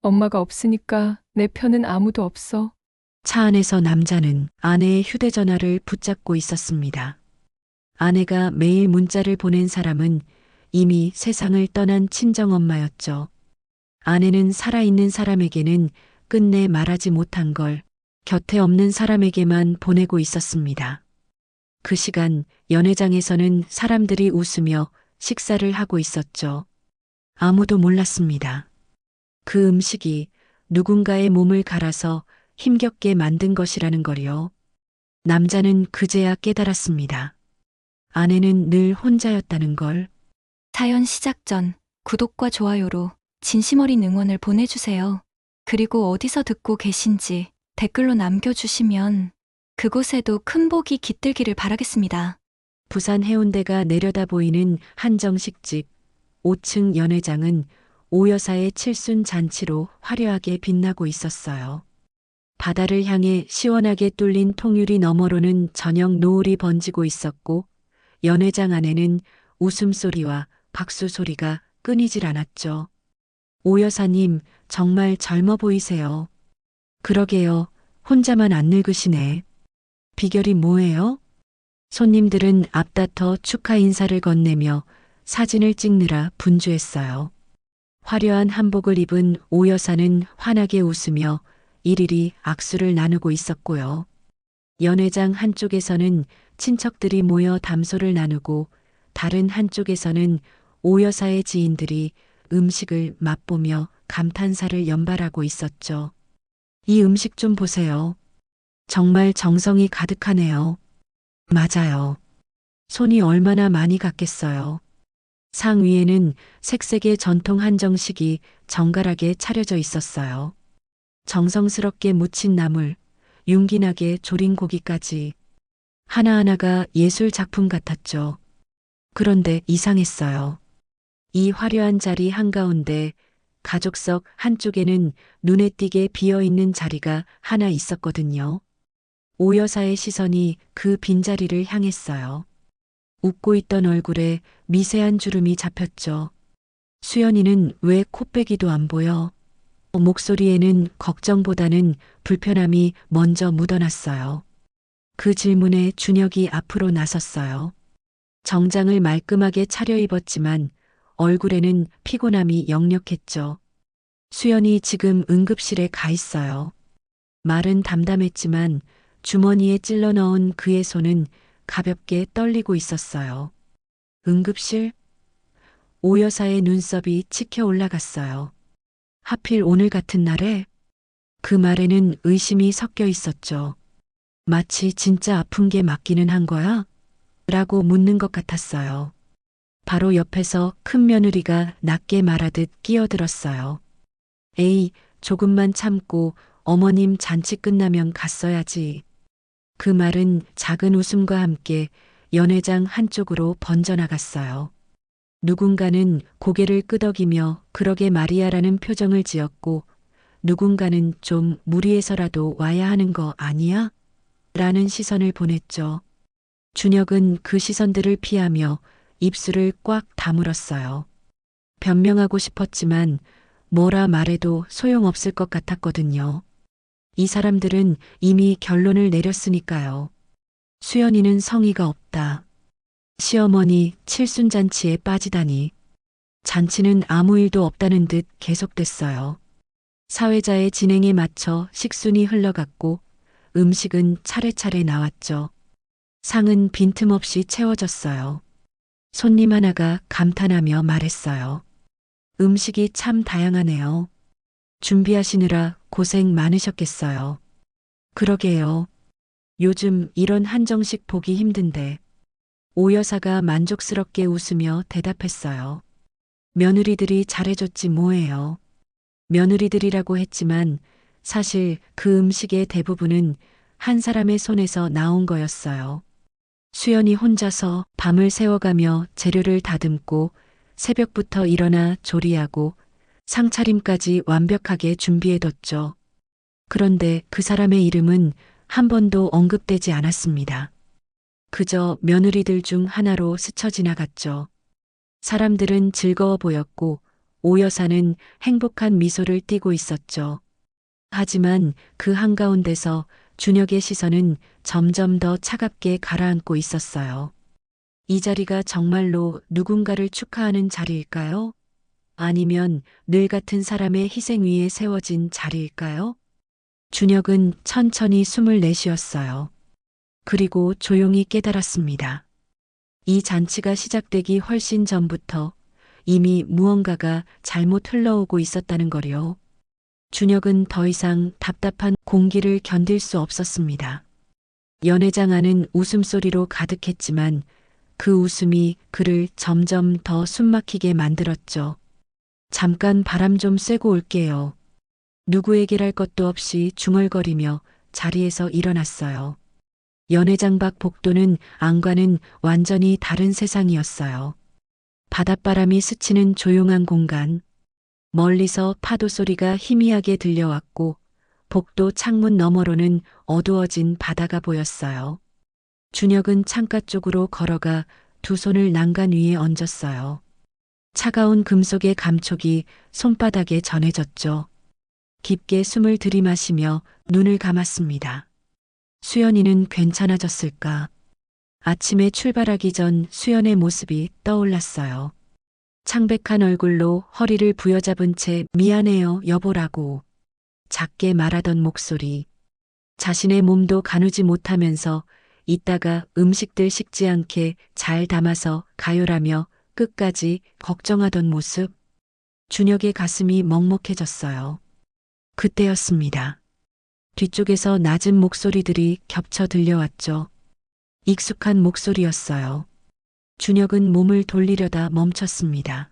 엄마가 없으니까 내 편은 아무도 없어. 차 안에서 남자는 아내의 휴대전화를 붙잡고 있었습니다. 아내가 매일 문자를 보낸 사람은 이미 세상을 떠난 친정엄마였죠. 아내는 살아있는 사람에게는 끝내 말하지 못한 걸 곁에 없는 사람에게만 보내고 있었습니다. 그 시간 연회장에서는 사람들이 웃으며 식사를 하고 있었죠. 아무도 몰랐습니다. 그 음식이 누군가의 몸을 갈아서 힘겹게 만든 것이라는 걸요. 남자는 그제야 깨달았습니다. 아내는 늘 혼자였다는 걸. 사연 시작 전 구독과 좋아요로 진심 어린 응원을 보내주세요. 그리고 어디서 듣고 계신지 댓글로 남겨주시면 그곳에도 큰 복이 깃들기를 바라겠습니다. 부산 해운대가 내려다 보이는 한정식집 5층 연회장은 오여사의 칠순 잔치로 화려하게 빛나고 있었어요. 바다를 향해 시원하게 뚫린 통유리 너머로는 저녁 노을이 번지고 있었고 연회장 안에는 웃음소리와 박수소리가 끊이질 않았죠. 오 여사님, 정말 젊어 보이세요. 그러게요. 혼자만 안 늙으시네. 비결이 뭐예요? 손님들은 앞다퉈 축하 인사를 건네며 사진을 찍느라 분주했어요. 화려한 한복을 입은 오 여사는 환하게 웃으며 일일이 악수를 나누고 있었고요. 연회장 한쪽에서는 친척들이 모여 담소를 나누고 다른 한쪽에서는 오 여사의 지인들이 음식을 맛보며 감탄사를 연발하고 있었죠. 이 음식 좀 보세요. 정말 정성이 가득하네요. 맞아요. 손이 얼마나 많이 갔겠어요. 상 위에는 색색의 전통 한정식이 정갈하게 차려져 있었어요. 정성스럽게 무친 나물, 윤기나게 졸인 고기까지 하나하나가 예술 작품 같았죠. 그런데 이상했어요. 이 화려한 자리 한가운데 가족석 한쪽에는 눈에 띄게 비어있는 자리가 하나 있었거든요. 오 여사의 시선이 그 빈자리를 향했어요. 웃고 있던 얼굴에 미세한 주름이 잡혔죠. 수연이는 왜 코빼기도 안 보여? 목소리에는 걱정보다는 불편함이 먼저 묻어났어요. 그 질문에 준혁이 앞으로 나섰어요. 정장을 말끔하게 차려입었지만 얼굴에는 피곤함이 역력했죠. 수연이 지금 응급실에 가 있어요. 말은 담담했지만 주머니에 찔러 넣은 그의 손은 가볍게 떨리고 있었어요. 응급실? 오 여사의 눈썹이 치켜 올라갔어요. 하필 오늘 같은 날에? 그 말에는 의심이 섞여 있었죠. 마치 진짜 아픈 게 맞기는 한 거야? 라고 묻는 것 같았어요. 바로 옆에서 큰 며느리가 낮게 말하듯 끼어들었어요. 에이, 조금만 참고 어머님 잔치 끝나면 갔어야지. 그 말은 작은 웃음과 함께 연회장 한쪽으로 번져나갔어요. 누군가는 고개를 끄덕이며 그러게 말이야라는 표정을 지었고 누군가는 좀 무리해서라도 와야 하는 거 아니야? 라는 시선을 보냈죠. 준혁은 그 시선들을 피하며 입술을 꽉 다물었어요. 변명하고 싶었지만 뭐라 말해도 소용없을 것 같았거든요. 이 사람들은 이미 결론을 내렸으니까요. 수연이는 성의가 없다. 시어머니 칠순잔치에 빠지다니. 잔치는 아무 일도 없다는 듯 계속됐어요. 사회자의 진행에 맞춰 식순이 흘러갔고 음식은 차례차례 나왔죠. 상은 빈틈없이 채워졌어요. 손님 하나가 감탄하며 말했어요. 음식이 참 다양하네요. 준비하시느라 고생 많으셨겠어요. 그러게요. 요즘 이런 한정식 보기 힘든데. 오 여사가 만족스럽게 웃으며 대답했어요. 며느리들이 잘해줬지 뭐예요. 며느리들이라고 했지만 사실 그 음식의 대부분은 한 사람의 손에서 나온 거였어요. 수연이 혼자서 밤을 새워가며 재료를 다듬고 새벽부터 일어나 조리하고 상차림까지 완벽하게 준비해뒀죠. 그런데 그 사람의 이름은 한 번도 언급되지 않았습니다. 그저 며느리들 중 하나로 스쳐 지나갔죠. 사람들은 즐거워 보였고 오 여사는 행복한 미소를 띠고 있었죠. 하지만 그 한가운데서 준혁의 시선은 점점 더 차갑게 가라앉고 있었어요. 이 자리가 정말로 누군가를 축하하는 자리일까요? 아니면 늘 같은 사람의 희생 위에 세워진 자리일까요? 준혁은 천천히 숨을 내쉬었어요. 그리고 조용히 깨달았습니다. 이 잔치가 시작되기 훨씬 전부터 이미 무언가가 잘못 흘러오고 있었다는 거요. 준혁은 더 이상 답답한 공기를 견딜 수 없었습니다. 연회장 안은 웃음소리로 가득했지만 그 웃음이 그를 점점 더 숨막히게 만들었죠. 잠깐 바람 좀 쐬고 올게요. 누구에게랄 것도 없이 중얼거리며 자리에서 일어났어요. 연회장 밖 복도는 안과는 완전히 다른 세상이었어요. 바닷바람이 스치는 조용한 공간, 멀리서 파도 소리가 희미하게 들려왔고 복도 창문 너머로는 어두워진 바다가 보였어요. 준혁은 창가 쪽으로 걸어가 두 손을 난간 위에 얹었어요. 차가운 금속의 감촉이 손바닥에 전해졌죠. 깊게 숨을 들이마시며 눈을 감았습니다. 수연이는 괜찮아졌을까? 아침에 출발하기 전 수연의 모습이 떠올랐어요. 창백한 얼굴로 허리를 부여잡은 채 미안해요, 여보라고 작게 말하던 목소리. 자신의 몸도 가누지 못하면서 이따가 음식들 식지 않게 잘 담아서 가요라며 끝까지 걱정하던 모습. 준혁의 가슴이 먹먹해졌어요. 그때였습니다. 뒤쪽에서 낮은 목소리들이 겹쳐 들려왔죠. 익숙한 목소리였어요. 준혁은 몸을 돌리려다 멈췄습니다.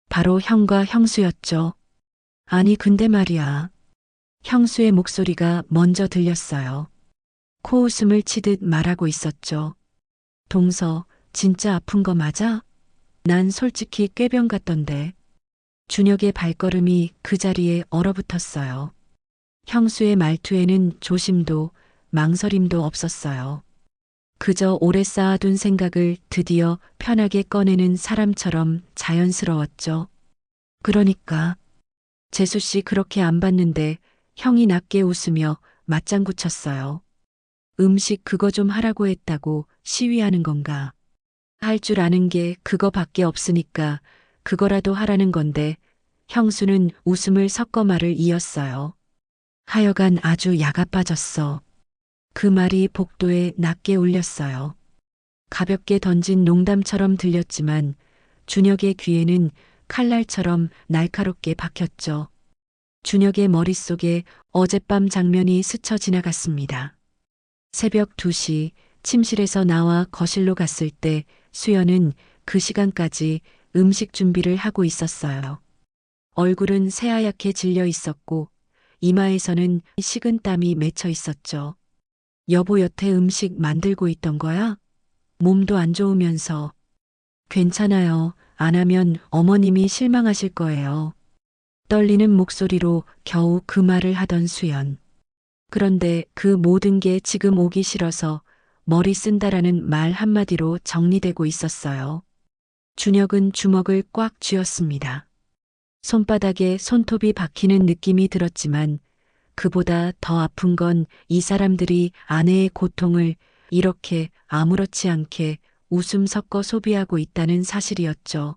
바로 형과 형수였죠. 아니 근데 말이야. 형수의 목소리가 먼저 들렸어요. 코웃음을 치듯 말하고 있었죠. 동서, 진짜 아픈 거 맞아? 난 솔직히 꾀병 같던데. 준혁의 발걸음이 그 자리에 얼어붙었어요. 형수의 말투에는 조심도 망설임도 없었어요. 그저 오래 쌓아둔 생각을 드디어 편하게 꺼내는 사람처럼 자연스러웠죠. 그러니까 재수 씨 그렇게 안 봤는데 형이 낮게 웃으며 맞장구 쳤어요. 음식 그거 좀 하라고 했다고 시위하는 건가? 할 줄 아는 게 그거밖에 없으니까 그거라도 하라는 건데 형수는 웃음을 섞어 말을 이었어요. 하여간 아주 야가 빠졌어. 그 말이 복도에 낮게 울렸어요. 가볍게 던진 농담처럼 들렸지만 준혁의 귀에는 칼날처럼 날카롭게 박혔죠. 준혁의 머릿속에 어젯밤 장면이 스쳐 지나갔습니다. 새벽 2시 침실에서 나와 거실로 갔을 때 수연은 그 시간까지 음식 준비를 하고 있었어요. 얼굴은 새하얗게 질려 있었고 이마에서는 식은 땀이 맺혀 있었죠. 여보 여태 음식 만들고 있던 거야? 몸도 안 좋으면서. 괜찮아요. 안 하면 어머님이 실망하실 거예요. 떨리는 목소리로 겨우 그 말을 하던 수연. 그런데 그 모든 게 지금 오기 싫어서 머리 쓴다라는 말 한마디로 정리되고 있었어요. 준혁은 주먹을 꽉 쥐었습니다. 손바닥에 손톱이 박히는 느낌이 들었지만 그보다 더 아픈 건 이 사람들이 아내의 고통을 이렇게 아무렇지 않게 웃음 섞어 소비하고 있다는 사실이었죠.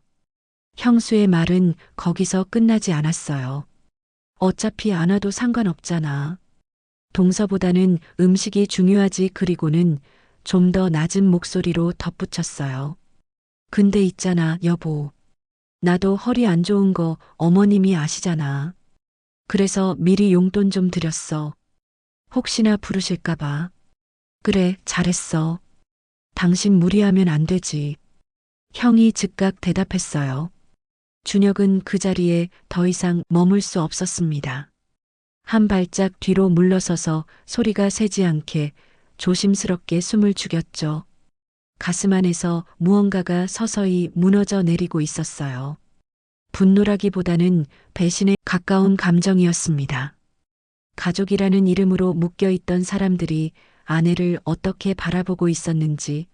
형수의 말은 거기서 끝나지 않았어요. 어차피 안 와도 상관없잖아. 동서보다는 음식이 중요하지. 그리고는 좀 더 낮은 목소리로 덧붙였어요. 근데 있잖아, 여보. 나도 허리 안 좋은 거 어머님이 아시잖아. 그래서 미리 용돈 좀 드렸어. 혹시나 부르실까봐. 그래, 잘했어. 당신 무리하면 안 되지. 형이 즉각 대답했어요. 준혁은 그 자리에 더 이상 머물 수 없었습니다. 한 발짝 뒤로 물러서서 소리가 새지 않게 조심스럽게 숨을 죽였죠. 가슴 안에서 무언가가 서서히 무너져 내리고 있었어요. 분노라기보다는 배신에 가까운 감정이었습니다. 가족이라는 이름으로 묶여있던 사람들이 아내를 어떻게 바라보고 있었는지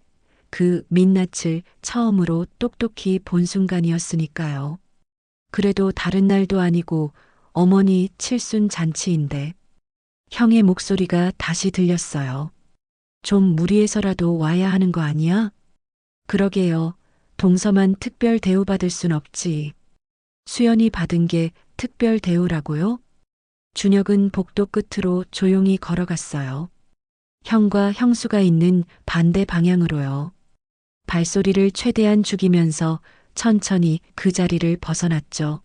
그 민낯을 처음으로 똑똑히 본 순간이었으니까요. 그래도 다른 날도 아니고 어머니 칠순 잔치인데. 형의 목소리가 다시 들렸어요. 좀 무리해서라도 와야 하는 거 아니야? 그러게요. 동서만 특별 대우받을 순 없지. 수연이 받은 게 특별 대우라고요? 준혁은 복도 끝으로 조용히 걸어갔어요. 형과 형수가 있는 반대 방향으로요. 발소리를 최대한 죽이면서 천천히 그 자리를 벗어났죠.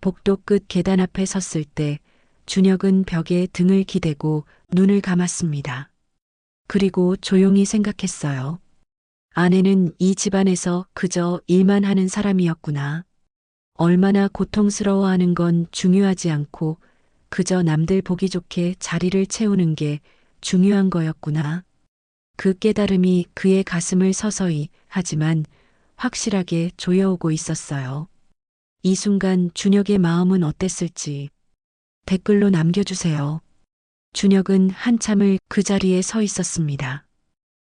복도 끝 계단 앞에 섰을 때 준혁은 벽에 등을 기대고 눈을 감았습니다. 그리고 조용히 생각했어요. 아내는 이 집안에서 그저 일만 하는 사람이었구나. 얼마나 고통스러워하는 건 중요하지 않고 그저 남들 보기 좋게 자리를 채우는 게 중요한 거였구나. 그 깨달음이 그의 가슴을 서서히 하지만 확실하게 조여오고 있었어요. 이 순간 준혁의 마음은 어땠을지 댓글로 남겨주세요. 준혁은 한참을 그 자리에 서 있었습니다.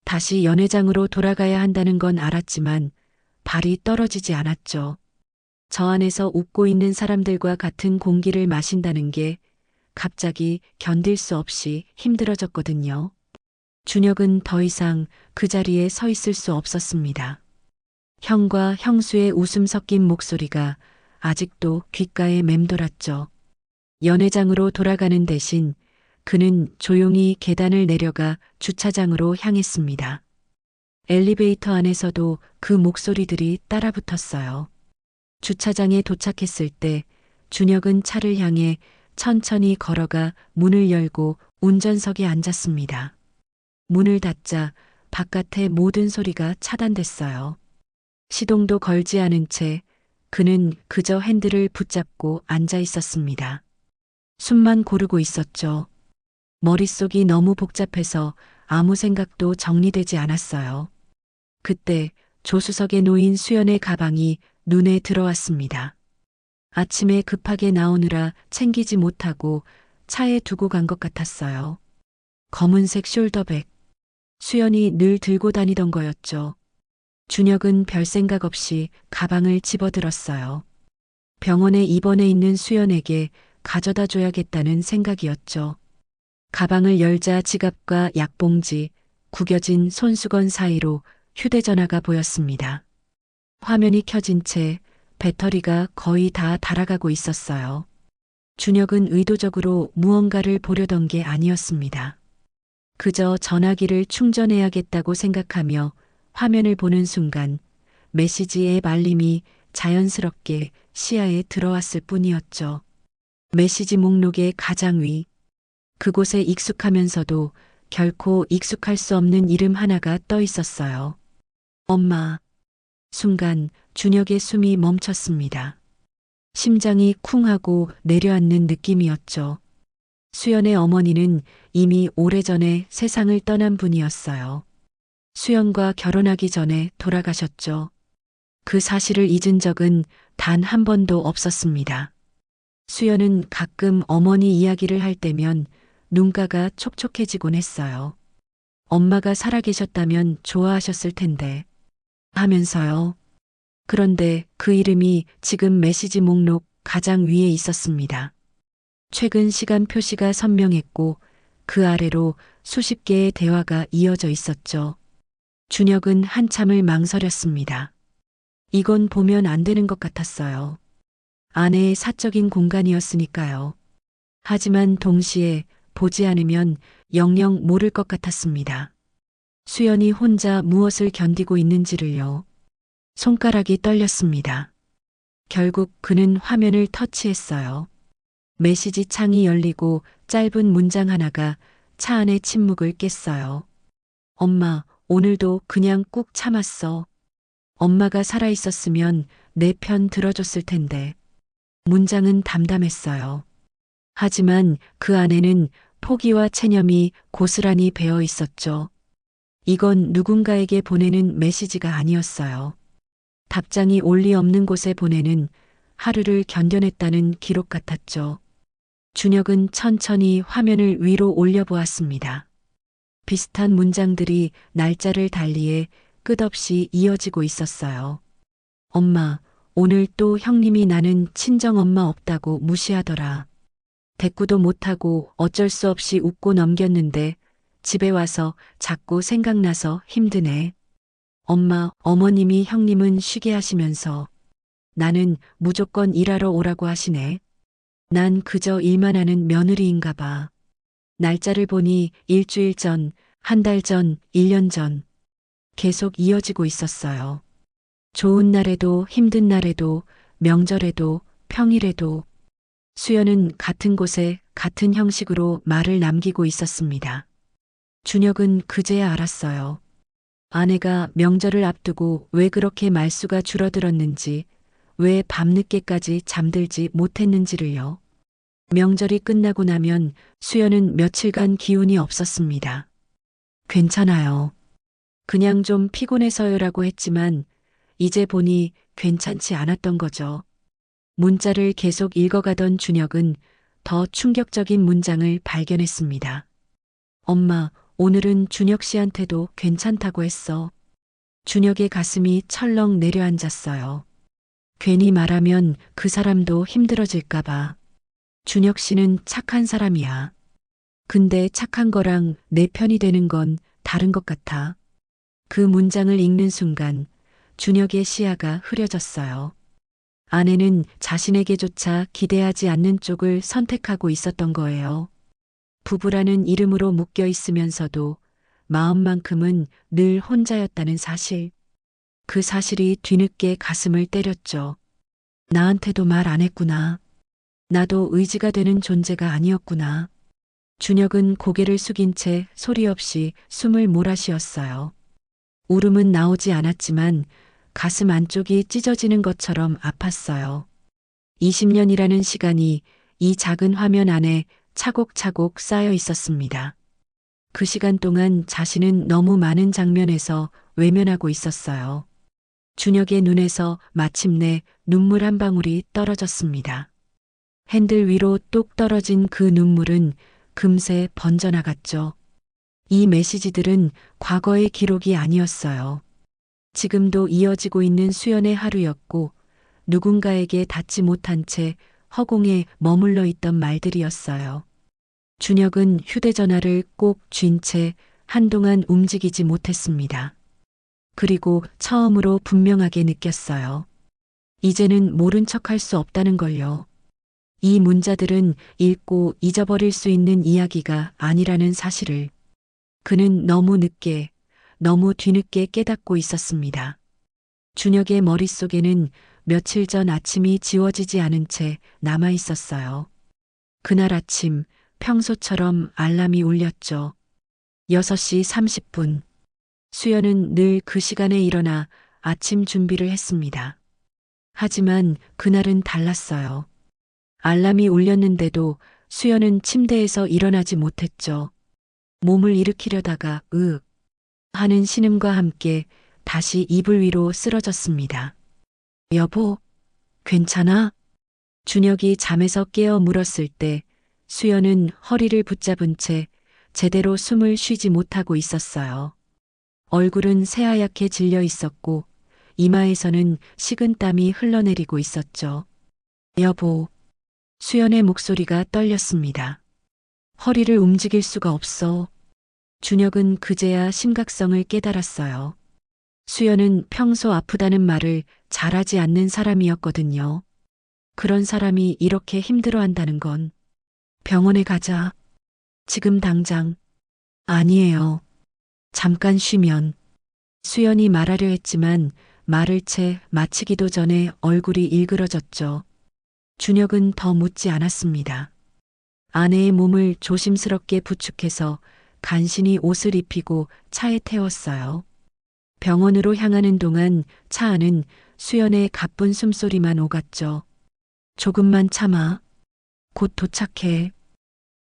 다시 연회장으로 돌아가야 한다는 건 알았지만 발이 떨어지지 않았죠. 저 안에서 웃고 있는 사람들과 같은 공기를 마신다는 게 갑자기 견딜 수 없이 힘들어졌거든요. 준혁은 더 이상 그 자리에 서 있을 수 없었습니다. 형과 형수의 웃음 섞인 목소리가 아직도 귓가에 맴돌았죠. 연회장으로 돌아가는 대신 그는 조용히 계단을 내려가 주차장으로 향했습니다. 엘리베이터 안에서도 그 목소리들이 따라붙었어요. 주차장에 도착했을 때 준혁은 차를 향해 천천히 걸어가 문을 열고 운전석에 앉았습니다. 문을 닫자 바깥의 모든 소리가 차단됐어요. 시동도 걸지 않은 채 그는 그저 핸들을 붙잡고 앉아 있었습니다. 숨만 고르고 있었죠. 머릿속이 너무 복잡해서 아무 생각도 정리되지 않았어요. 그때 조수석에 놓인 수연의 가방이 눈에 들어왔습니다. 아침에 급하게 나오느라 챙기지 못하고 차에 두고 간 것 같았어요. 검은색 숄더백. 수연이 늘 들고 다니던 거였죠. 준혁은 별 생각 없이 가방을 집어들었어요. 병원에 입원해 있는 수연에게 가져다 줘야겠다는 생각이었죠. 가방을 열자 지갑과 약봉지, 구겨진 손수건 사이로 휴대전화가 보였습니다. 화면이 켜진 채 배터리가 거의 다 닳아가고 있었어요. 준혁은 의도적으로 무언가를 보려던 게 아니었습니다. 그저 전화기를 충전해야겠다고 생각하며 화면을 보는 순간 메시지 앱 알림이 자연스럽게 시야에 들어왔을 뿐이었죠. 메시지 목록의 가장 위. 그곳에 익숙하면서도 결코 익숙할 수 없는 이름 하나가 떠 있었어요. 엄마. 순간 준혁의 숨이 멈췄습니다. 심장이 쿵 하고 내려앉는 느낌이었죠. 수연의 어머니는 이미 오래전에 세상을 떠난 분이었어요. 수연과 결혼하기 전에 돌아가셨죠. 그 사실을 잊은 적은 단 한 번도 없었습니다. 수연은 가끔 어머니 이야기를 할 때면 눈가가 촉촉해지곤 했어요. 엄마가 살아계셨다면 좋아하셨을 텐데 하면서요. 그런데 그 이름이 지금 메시지 목록 가장 위에 있었습니다. 최근 시간 표시가 선명했고 그 아래로 수십 개의 대화가 이어져 있었죠. 준혁은 한참을 망설였습니다. 이건 보면 안 되는 것 같았어요. 아내의 사적인 공간이었으니까요. 하지만 동시에 보지 않으면 영영 모를 것 같았습니다. 수연이 혼자 무엇을 견디고 있는지를요. 손가락이 떨렸습니다. 결국 그는 화면을 터치했어요. 메시지 창이 열리고 짧은 문장 하나가 차 안의 침묵을 깼어요. 엄마, 오늘도 그냥 꾹 참았어. 엄마가 살아있었으면 내 편 들어줬을 텐데. 문장은 담담했어요. 하지만 그 안에는 포기와 체념이 고스란히 배어 있었죠. 이건 누군가에게 보내는 메시지가 아니었어요. 답장이 올리 없는 곳에 보내는 하루를 견뎌냈다는 기록 같았죠. 준혁은 천천히 화면을 위로 올려보았습니다. 비슷한 문장들이 날짜를 달리해 끝없이 이어지고 있었어요. 엄마, 오늘 또 형님이 나는 친정엄마 없다고 무시하더라. 대꾸도 못하고 어쩔 수 없이 웃고 넘겼는데 집에 와서 자꾸 생각나서 힘드네. 엄마, 어머님이 형님은 쉬게 하시면서 나는 무조건 일하러 오라고 하시네. 난 그저 일만 하는 며느리인가 봐. 날짜를 보니 일주일 전, 한 달 전, 1년 전 계속 이어지고 있었어요. 좋은 날에도 힘든 날에도 명절에도 평일에도 수연은 같은 곳에 같은 형식으로 말을 남기고 있었습니다. 준혁은 그제야 알았어요. 아내가 명절을 앞두고 왜 그렇게 말수가 줄어들었는지, 왜 밤늦게까지 잠들지 못했는지를요. 명절이 끝나고 나면 수연은 며칠간 기운이 없었습니다. 괜찮아요. 그냥 좀 피곤해서요라고 했지만 이제 보니 괜찮지 않았던 거죠. 문자를 계속 읽어가던 준혁은 더 충격적인 문장을 발견했습니다. 엄마, 오늘은 준혁 씨한테도 괜찮다고 했어. 준혁의 가슴이 철렁 내려앉았어요. 괜히 말하면 그 사람도 힘들어질까봐. 준혁 씨는 착한 사람이야. 근데 착한 거랑 내 편이 되는 건 다른 것 같아. 그 문장을 읽는 순간 준혁의 시야가 흐려졌어요. 아내는 자신에게조차 기대하지 않는 쪽을 선택하고 있었던 거예요. 부부라는 이름으로 묶여 있으면서도 마음만큼은 늘 혼자였다는 사실. 그 사실이 뒤늦게 가슴을 때렸죠. 나한테도 말 안 했구나. 나도 의지가 되는 존재가 아니었구나. 준혁은 고개를 숙인 채 소리 없이 숨을 몰아쉬었어요. 울음은 나오지 않았지만 가슴 안쪽이 찢어지는 것처럼 아팠어요. 20년이라는 시간이 이 작은 화면 안에 차곡차곡 쌓여 있었습니다. 그 시간 동안 자신은 너무 많은 장면에서 외면하고 있었어요. 준혁의 눈에서 마침내 눈물 한 방울이 떨어졌습니다. 핸들 위로 뚝 떨어진 그 눈물은 금세 번져나갔죠. 이 메시지들은 과거의 기록이 아니었어요. 지금도 이어지고 있는 수연의 하루였고 누군가에게 닿지 못한 채 허공에 머물러 있던 말들이었어요. 준혁은 휴대전화를 꼭 쥔 채 한동안 움직이지 못했습니다. 그리고 처음으로 분명하게 느꼈어요. 이제는 모른 척할 수 없다는 걸요. 이 문자들은 읽고 잊어버릴 수 있는 이야기가 아니라는 사실을 그는 너무 늦게, 너무 뒤늦게 깨닫고 있었습니다. 준혁의 머릿속에는 며칠 전 아침이 지워지지 않은 채 남아 있었어요. 그날 아침 평소처럼 알람이 울렸죠. 6시 30분. 수연은 늘 그 시간에 일어나 아침 준비를 했습니다. 하지만 그날은 달랐어요. 알람이 울렸는데도 수연은 침대에서 일어나지 못했죠. 몸을 일으키려다가 으윽 하는 신음과 함께 다시 이불 위로 쓰러졌습니다. 여보, 괜찮아? 준혁이 잠에서 깨어 물었을 때 수연은 허리를 붙잡은 채 제대로 숨을 쉬지 못하고 있었어요. 얼굴은 새하얗게 질려 있었고 이마에서는 식은땀이 흘러내리고 있었죠. 여보, 수연의 목소리가 떨렸습니다. 허리를 움직일 수가 없어. 준혁은 그제야 심각성을 깨달았어요. 수연은 평소 아프다는 말을 잘하지 않는 사람이었거든요. 그런 사람이 이렇게 힘들어한다는 건 병원에 가자. 지금 당장. 아니에요. 잠깐 쉬면. 수연이 말하려 했지만 말을 채 마치기도 전에 얼굴이 일그러졌죠. 준혁은 더 묻지 않았습니다. 아내의 몸을 조심스럽게 부축해서 간신히 옷을 입히고 차에 태웠어요. 병원으로 향하는 동안 차 안은 수연의 가쁜 숨소리만 오갔죠. 조금만 참아. 곧 도착해.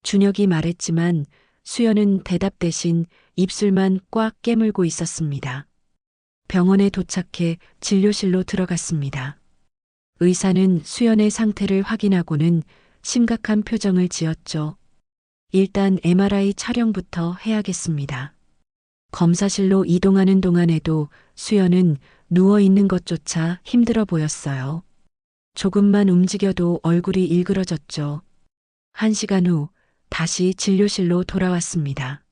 준혁이 말했지만 수연은 대답 대신 입술만 꽉 깨물고 있었습니다. 병원에 도착해 진료실로 들어갔습니다. 의사는 수연의 상태를 확인하고는 심각한 표정을 지었죠. 일단 MRI 촬영부터 해야겠습니다. 검사실로 이동하는 동안에도 수연은 누워 있는 것조차 힘들어 보였어요. 조금만 움직여도 얼굴이 일그러졌죠. 1시간 후 다시 진료실로 돌아왔습니다.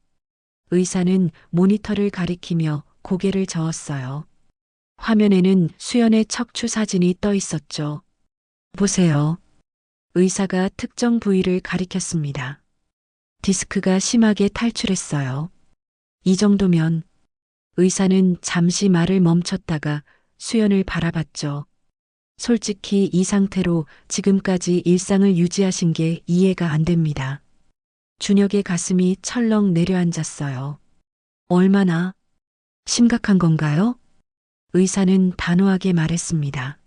의사는 모니터를 가리키며 고개를 저었어요. 화면에는 수연의 척추 사진이 떠 있었죠. 보세요. 의사가 특정 부위를 가리켰습니다. 디스크가 심하게 탈출했어요. 이 정도면 의사는 잠시 말을 멈췄다가 수연을 바라봤죠. 솔직히 이 상태로 지금까지 일상을 유지하신 게 이해가 안 됩니다. 준혁의 가슴이 철렁 내려앉았어요. 얼마나 심각한 건가요? 의사는 단호하게 말했습니다.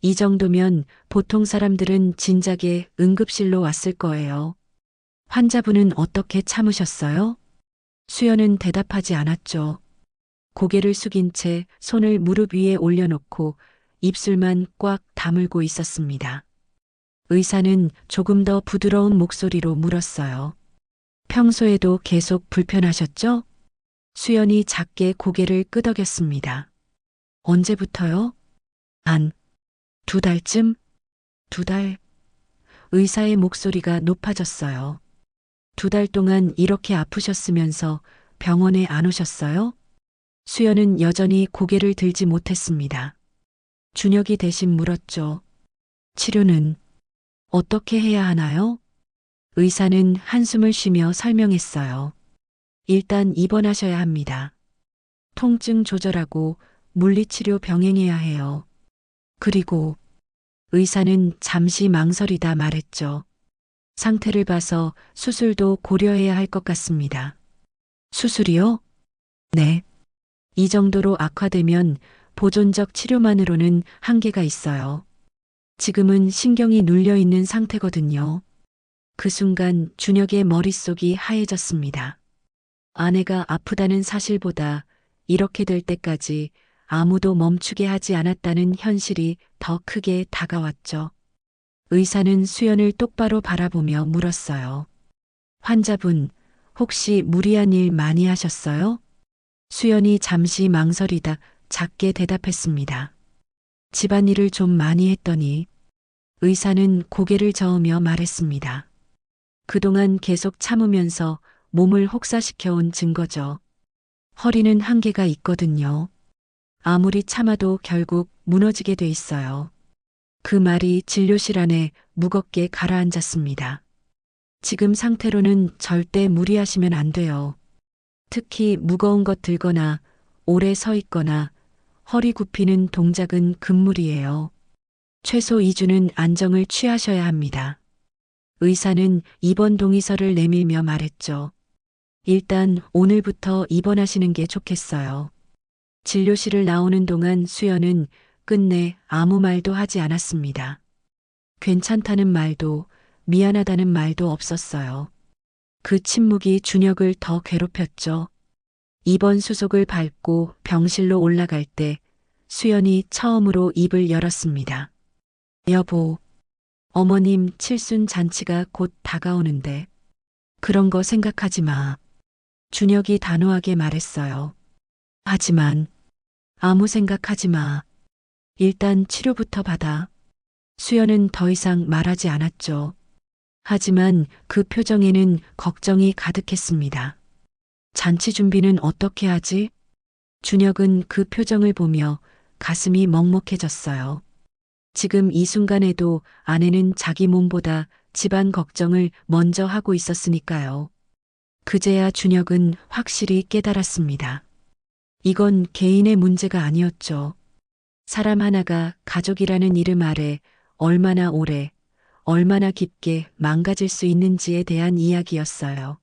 이 정도면 보통 사람들은 진작에 응급실로 왔을 거예요. 환자분은 어떻게 참으셨어요? 수연은 대답하지 않았죠. 고개를 숙인 채 손을 무릎 위에 올려놓고 입술만 꽉 다물고 있었습니다. 의사는 조금 더 부드러운 목소리로 물었어요. 평소에도 계속 불편하셨죠? 수연이 작게 고개를 끄덕였습니다. 언제부터요? 한 2달쯤? 2달? 의사의 목소리가 높아졌어요. 2달 동안 이렇게 아프셨으면서 병원에 안 오셨어요? 수연은 여전히 고개를 들지 못했습니다. 준혁이 대신 물었죠. 치료는 어떻게 해야 하나요? 의사는 한숨을 쉬며 설명했어요. 일단 입원하셔야 합니다. 통증 조절하고 물리치료 병행해야 해요. 그리고 의사는 잠시 망설이다 말했죠. 상태를 봐서 수술도 고려해야 할 것 같습니다. 수술이요? 네. 이 정도로 악화되면 보존적 치료만으로는 한계가 있어요. 지금은 신경이 눌려 있는 상태거든요. 그 순간 준혁의 머릿속이 하얘졌습니다. 아내가 아프다는 사실보다 이렇게 될 때까지 아무도 멈추게 하지 않았다는 현실이 더 크게 다가왔죠. 의사는 수연을 똑바로 바라보며 물었어요. 환자분, 혹시 무리한 일 많이 하셨어요? 수연이 잠시 망설이다 작게 대답했습니다. 집안일을 좀 많이 했더니. 의사는 고개를 저으며 말했습니다. 그동안 계속 참으면서 몸을 혹사시켜온 증거죠. 허리는 한계가 있거든요. 아무리 참아도 결국 무너지게 돼 있어요. 그 말이 진료실 안에 무겁게 가라앉았습니다. 지금 상태로는 절대 무리하시면 안 돼요. 특히 무거운 것 들거나 오래 서 있거나 허리 굽히는 동작은 금물이에요. 최소 2주는 안정을 취하셔야 합니다. 의사는 입원 동의서를 내밀며 말했죠. 일단 오늘부터 입원하시는 게 좋겠어요. 진료실을 나오는 동안 수연은 끝내 아무 말도 하지 않았습니다. 괜찮다는 말도 미안하다는 말도 없었어요. 그 침묵이 준혁을 더 괴롭혔죠. 입원 수속을 밟고 병실로 올라갈 때 수연이 처음으로 입을 열었습니다. 여보, 어머님 칠순 잔치가 곧 다가오는데 그런 거 생각하지 마. 준혁이 단호하게 말했어요. 하지만 아무 생각하지 마. 일단 치료부터 받아. 수연은 더 이상 말하지 않았죠. 하지만 그 표정에는 걱정이 가득했습니다. 잔치 준비는 어떻게 하지? 준혁은 그 표정을 보며 가슴이 먹먹해졌어요. 지금 이 순간에도 아내는 자기 몸보다 집안 걱정을 먼저 하고 있었으니까요. 그제야 준혁은 확실히 깨달았습니다. 이건 개인의 문제가 아니었죠. 사람 하나가 가족이라는 이름 아래 얼마나 오래, 얼마나 깊게 망가질 수 있는지에 대한 이야기였어요.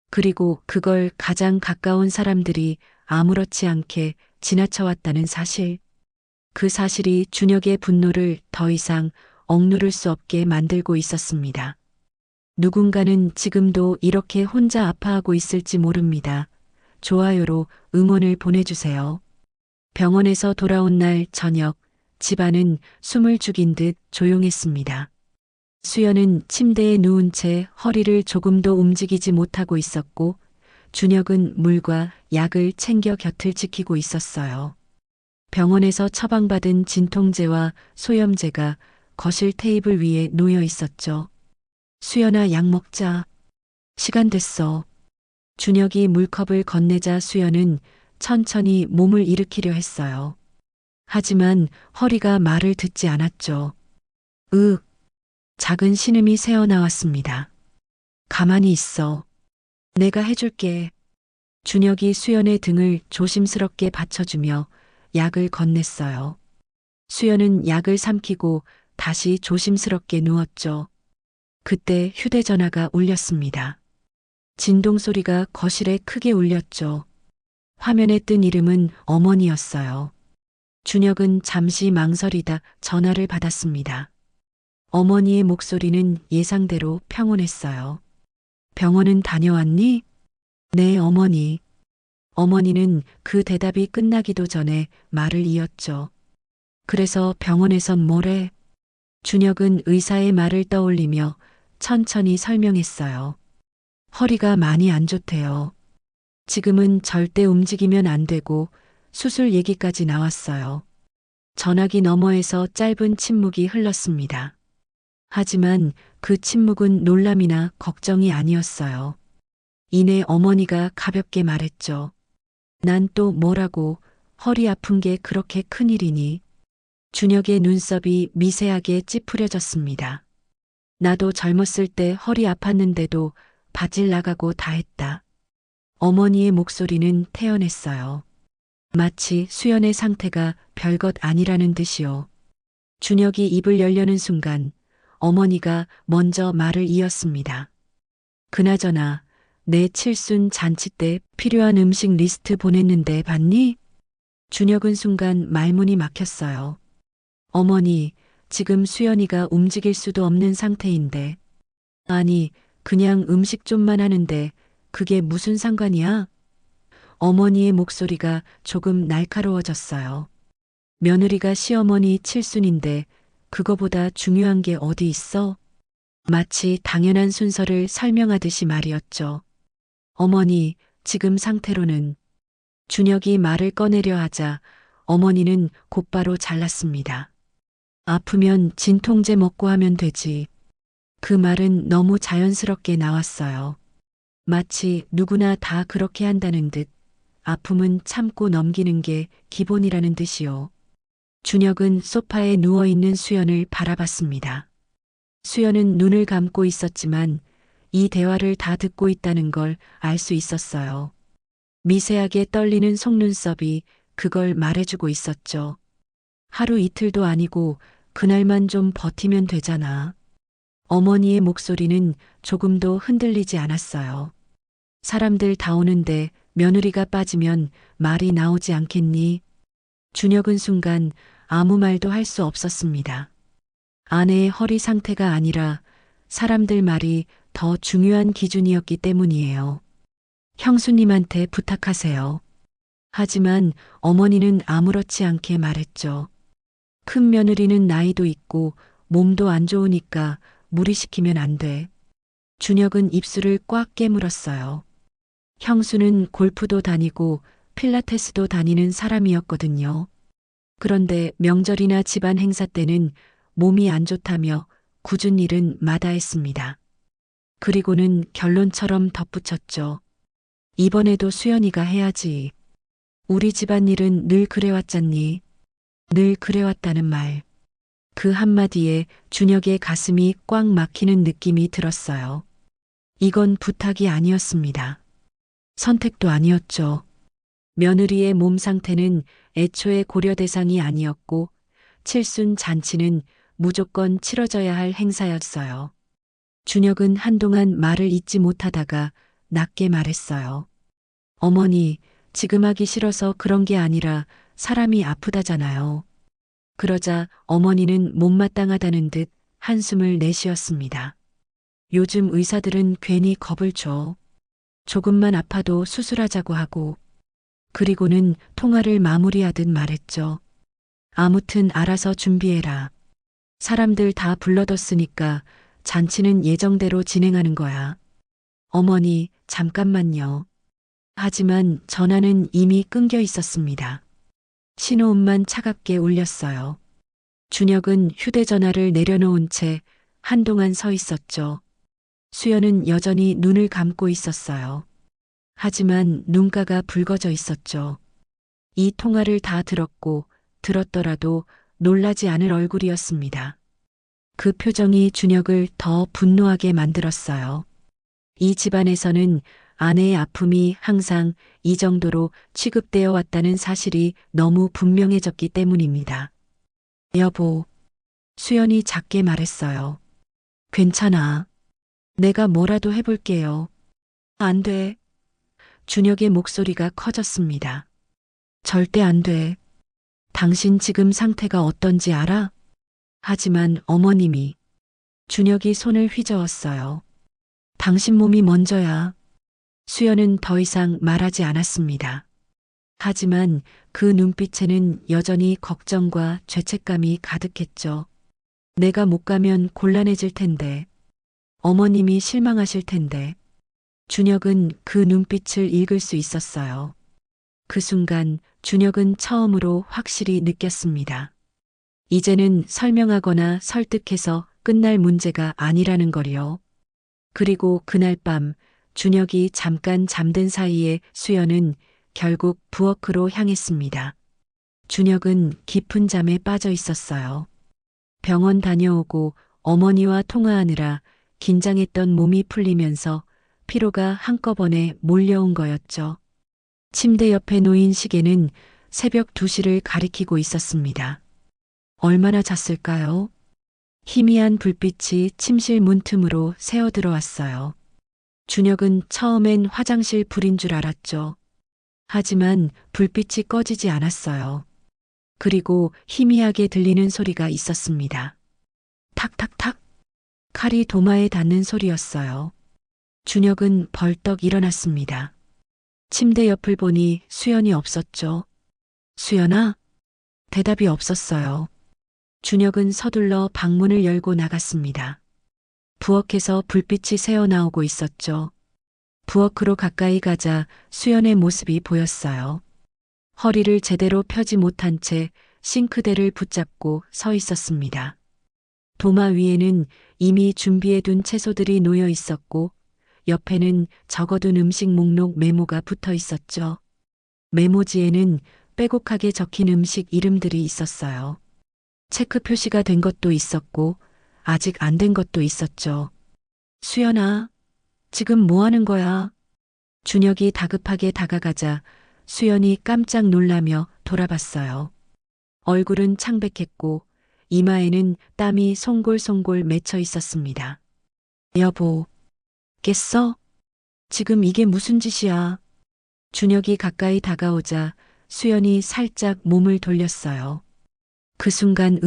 그리고 그걸 가장 가까운 사람들이 아무렇지 않게 지나쳐왔다는 사실. 그 사실이 준혁의 분노를 더 이상 억누를 수 없게 만들고 있었습니다. 누군가는 지금도 이렇게 혼자 아파하고 있을지 모릅니다. 좋아요로 응원을 보내주세요. 병원에서 돌아온 날 저녁, 집안은 숨을 죽인 듯 조용했습니다. 수연은 침대에 누운 채 허리를 조금도 움직이지 못하고 있었고, 준혁은 물과 약을 챙겨 곁을 지키고 있었어요. 병원에서 처방받은 진통제와 소염제가 거실 테이블 위에 놓여 있었죠. 수연아, 약 먹자. 시간 됐어. 준혁이 물컵을 건네자 수연은 천천히 몸을 일으키려 했어요. 하지만 허리가 말을 듣지 않았죠. 작은 신음이 새어나왔습니다. 가만히 있어. 내가 해줄게. 준혁이 수연의 등을 조심스럽게 받쳐주며 약을 건넸어요. 수연은 약을 삼키고 다시 조심스럽게 누웠죠. 그때 휴대전화가 울렸습니다. 진동 소리가 거실에 크게 울렸죠. 화면에 뜬 이름은 어머니였어요. 준혁은 잠시 망설이다 전화를 받았습니다. 어머니의 목소리는 예상대로 평온했어요. 병원은 다녀왔니? 네, 어머니. 어머니는 그 대답이 끝나기도 전에 말을 이었죠. 그래서 병원에선 뭐래? 준혁은 의사의 말을 떠올리며 천천히 설명했어요. 허리가 많이 안 좋대요. 지금은 절대 움직이면 안 되고 수술 얘기까지 나왔어요. 전화기 너머에서 짧은 침묵이 흘렀습니다. 하지만 그 침묵은 놀람이나 걱정이 아니었어요. 이내 어머니가 가볍게 말했죠. 난 또 뭐라고, 허리 아픈 게 그렇게 큰일이니? 준혁의 눈썹이 미세하게 찌푸려졌습니다. 나도 젊었을 때 허리 아팠는데도 바질 나가고 다 했다. 어머니의 목소리는 태연했어요. 마치 수연의 상태가 별것 아니라는 듯이요. 준혁이 입을 열려는 순간 어머니가 먼저 말을 이었습니다. 그나저나 내 칠순 잔치 때 필요한 음식 리스트 보냈는데 봤니? 준혁은 순간 말문이 막혔어요. 어머니, 지금 수연이가 움직일 수도 없는 상태인데. 아니, 그냥 음식 좀만 하는데 그게 무슨 상관이야? 어머니의 목소리가 조금 날카로워졌어요. 며느리가 시어머니 칠순인데 그거보다 중요한 게 어디 있어? 마치 당연한 순서를 설명하듯이 말이었죠. 어머니, 지금 상태로는. 준혁이 말을 꺼내려 하자 어머니는 곧바로 잘랐습니다. 아프면 진통제 먹고 하면 되지. 그 말은 너무 자연스럽게 나왔어요. 마치 누구나 다 그렇게 한다는 듯 아픔은 참고 넘기는 게 기본이라는 듯이요. 준혁은 소파에 누워있는 수연을 바라봤습니다. 수연은 눈을 감고 있었지만 이 대화를 다 듣고 있다는 걸 알 수 있었어요. 미세하게 떨리는 속눈썹이 그걸 말해주고 있었죠. 하루 이틀도 아니고 그날만 좀 버티면 되잖아. 어머니의 목소리는 조금도 흔들리지 않았어요. 사람들 다 오는데 며느리가 빠지면 말이 나오지 않겠니? 준혁은 순간 아무 말도 할 수 없었습니다. 아내의 허리 상태가 아니라 사람들 말이 더 중요한 기준이었기 때문이에요. 형수님한테 부탁하세요. 하지만 어머니는 아무렇지 않게 말했죠. 큰 며느리는 나이도 있고 몸도 안 좋으니까 무리시키면 안 돼. 준혁은 입술을 꽉 깨물었어요. 형수는 골프도 다니고 필라테스도 다니는 사람이었거든요. 그런데 명절이나 집안 행사 때는 몸이 안 좋다며 굳은 일은 마다했습니다. 그리고는 결론처럼 덧붙였죠. 이번에도 수연이가 해야지. 우리 집안일은 늘 그래왔잖니. 늘 그래왔다는 말. 그 한마디에 준혁의 가슴이 꽉 막히는 느낌이 들었어요. 이건 부탁이 아니었습니다. 선택도 아니었죠. 며느리의 몸 상태는 애초에 고려 대상이 아니었고 칠순 잔치는 무조건 치러져야 할 행사였어요. 준혁은 한동안 말을 잇지 못하다가 낮게 말했어요. 어머니, 지금 하기 싫어서 그런 게 아니라 사람이 아프다잖아요. 그러자 어머니는 못마땅하다는 듯 한숨을 내쉬었습니다. 요즘 의사들은 괜히 겁을 줘. 조금만 아파도 수술하자고 하고. 그리고는 통화를 마무리하듯 말했죠. 아무튼 알아서 준비해라. 사람들 다 불러뒀으니까 잔치는 예정대로 진행하는 거야. 어머니, 잠깐만요. 하지만 전화는 이미 끊겨 있었습니다. 신호음만 차갑게 울렸어요. 준혁은 휴대전화를 내려놓은 채 한동안 서 있었죠. 수연은 여전히 눈을 감고 있었어요. 하지만 눈가가 붉어져 있었죠. 이 통화를 다 들었고 들었더라도 놀라지 않을 얼굴이었습니다. 그 표정이 준혁을 더 분노하게 만들었어요. 이 집안에서는 아내의 아픔이 항상 이 정도로 취급되어 왔다는 사실이 너무 분명해졌기 때문입니다. 여보, 수연이 작게 말했어요. 괜찮아. 내가 뭐라도 해볼게요. 안 돼. 준혁의 목소리가 커졌습니다. 절대 안 돼. 당신 지금 상태가 어떤지 알아? 하지만 어머님이 준혁이 손을 휘저었어요. 당신 몸이 먼저야. 수연은 더 이상 말하지 않았습니다. 하지만 그 눈빛에는 여전히 걱정과 죄책감이 가득했죠. 내가 못 가면 곤란해질 텐데. 어머님이 실망하실 텐데. 준혁은 그 눈빛을 읽을 수 있었어요. 그 순간 준혁은 처음으로 확실히 느꼈습니다. 이제는 설명하거나 설득해서 끝날 문제가 아니라는 걸요. 그리고 그날 밤 준혁이 잠깐 잠든 사이에 수연은 결국 부엌으로 향했습니다. 준혁은 깊은 잠에 빠져 있었어요. 병원 다녀오고 어머니와 통화하느라 긴장했던 몸이 풀리면서 피로가 한꺼번에 몰려온 거였죠. 침대 옆에 놓인 시계는 새벽 2시를 가리키고 있었습니다. 얼마나 잤을까요? 희미한 불빛이 침실 문틈으로 새어 들어왔어요. 준혁은 처음엔 화장실 불인 줄 알았죠. 하지만 불빛이 꺼지지 않았어요. 그리고 희미하게 들리는 소리가 있었습니다. 탁탁탁. 칼이 도마에 닿는 소리였어요. 준혁은 벌떡 일어났습니다. 침대 옆을 보니 수연이 없었죠. 수연아? 대답이 없었어요. 준혁은 서둘러 방문을 열고 나갔습니다. 부엌에서 불빛이 새어나오고 있었죠. 부엌으로 가까이 가자 수연의 모습이 보였어요. 허리를 제대로 펴지 못한 채 싱크대를 붙잡고 서 있었습니다. 도마 위에는 이미 준비해둔 채소들이 놓여 있었고 옆에는 적어둔 음식 목록 메모가 붙어 있었죠. 메모지에는 빼곡하게 적힌 음식 이름들이 있었어요. 체크 표시가 된 것도 있었고 아직 안 된 것도 있었죠. 수연아, 지금 뭐 하는 거야? 준혁이 다급하게 다가가자 수연이 깜짝 놀라며 돌아봤어요. 얼굴은 창백했고 이마에는 땀이 송골송골 맺혀 있었습니다. 여보, 깼어? 지금 이게 무슨 짓이야? 준혁이 가까이 다가오자 수연이 살짝 몸을 돌렸어요. 그 순간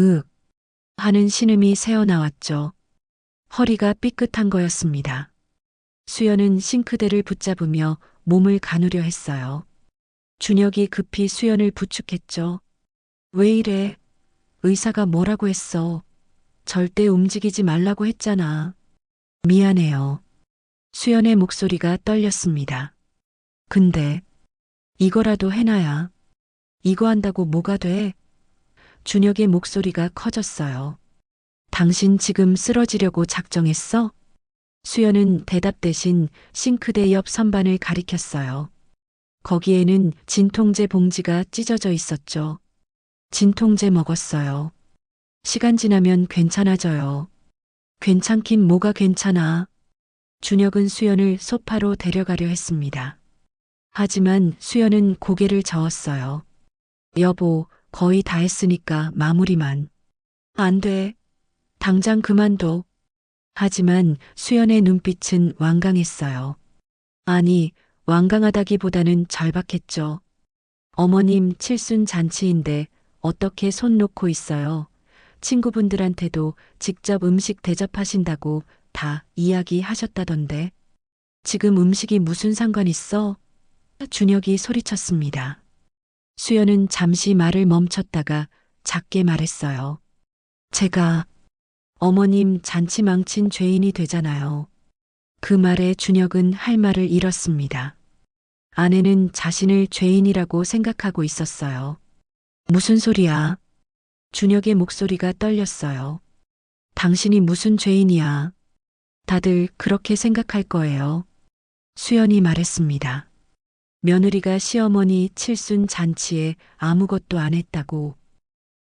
하는 신음이 새어나왔죠. 허리가 삐끗한 거였습니다. 수연은 싱크대를 붙잡으며 몸을 가누려 했어요. 준혁이 급히 수연을 부축했죠. 왜 이래? 의사가 뭐라고 했어? 절대 움직이지 말라고 했잖아. 미안해요. 수연의 목소리가 떨렸습니다. 근데 이거라도 해놔야. 이거 한다고 뭐가 돼? 준혁의 목소리가 커졌어요. 당신 지금 쓰러지려고 작정했어? 수연은 대답 대신 싱크대 옆 선반을 가리켰어요. 거기에는 진통제 봉지가 찢어져 있었죠. 진통제 먹었어요. 시간 지나면 괜찮아져요. 괜찮긴 뭐가 괜찮아. 준혁은 수연을 소파로 데려가려 했습니다. 하지만 수연은 고개를 저었어요. 여보, 거의 다 했으니까 마무리만. 안 돼. 당장 그만둬. 하지만 수연의 눈빛은 완강했어요. 아니, 완강하다기보다는 절박했죠. 어머님 칠순 잔치인데 어떻게 손 놓고 있어요. 친구분들한테도 직접 음식 대접하신다고 다 이야기하셨다던데. 지금 음식이 무슨 상관 있어? 준혁이 소리쳤습니다. 수연은 잠시 말을 멈췄다가 작게 말했어요. 제가 어머님 잔치 망친 죄인이 되잖아요. 그 말에 준혁은 할 말을 잃었습니다. 아내는 자신을 죄인이라고 생각하고 있었어요. 무슨 소리야? 준혁의 목소리가 떨렸어요. 당신이 무슨 죄인이야? 다들 그렇게 생각할 거예요. 수연이 말했습니다. 며느리가 시어머니 칠순 잔치에 아무것도 안 했다고.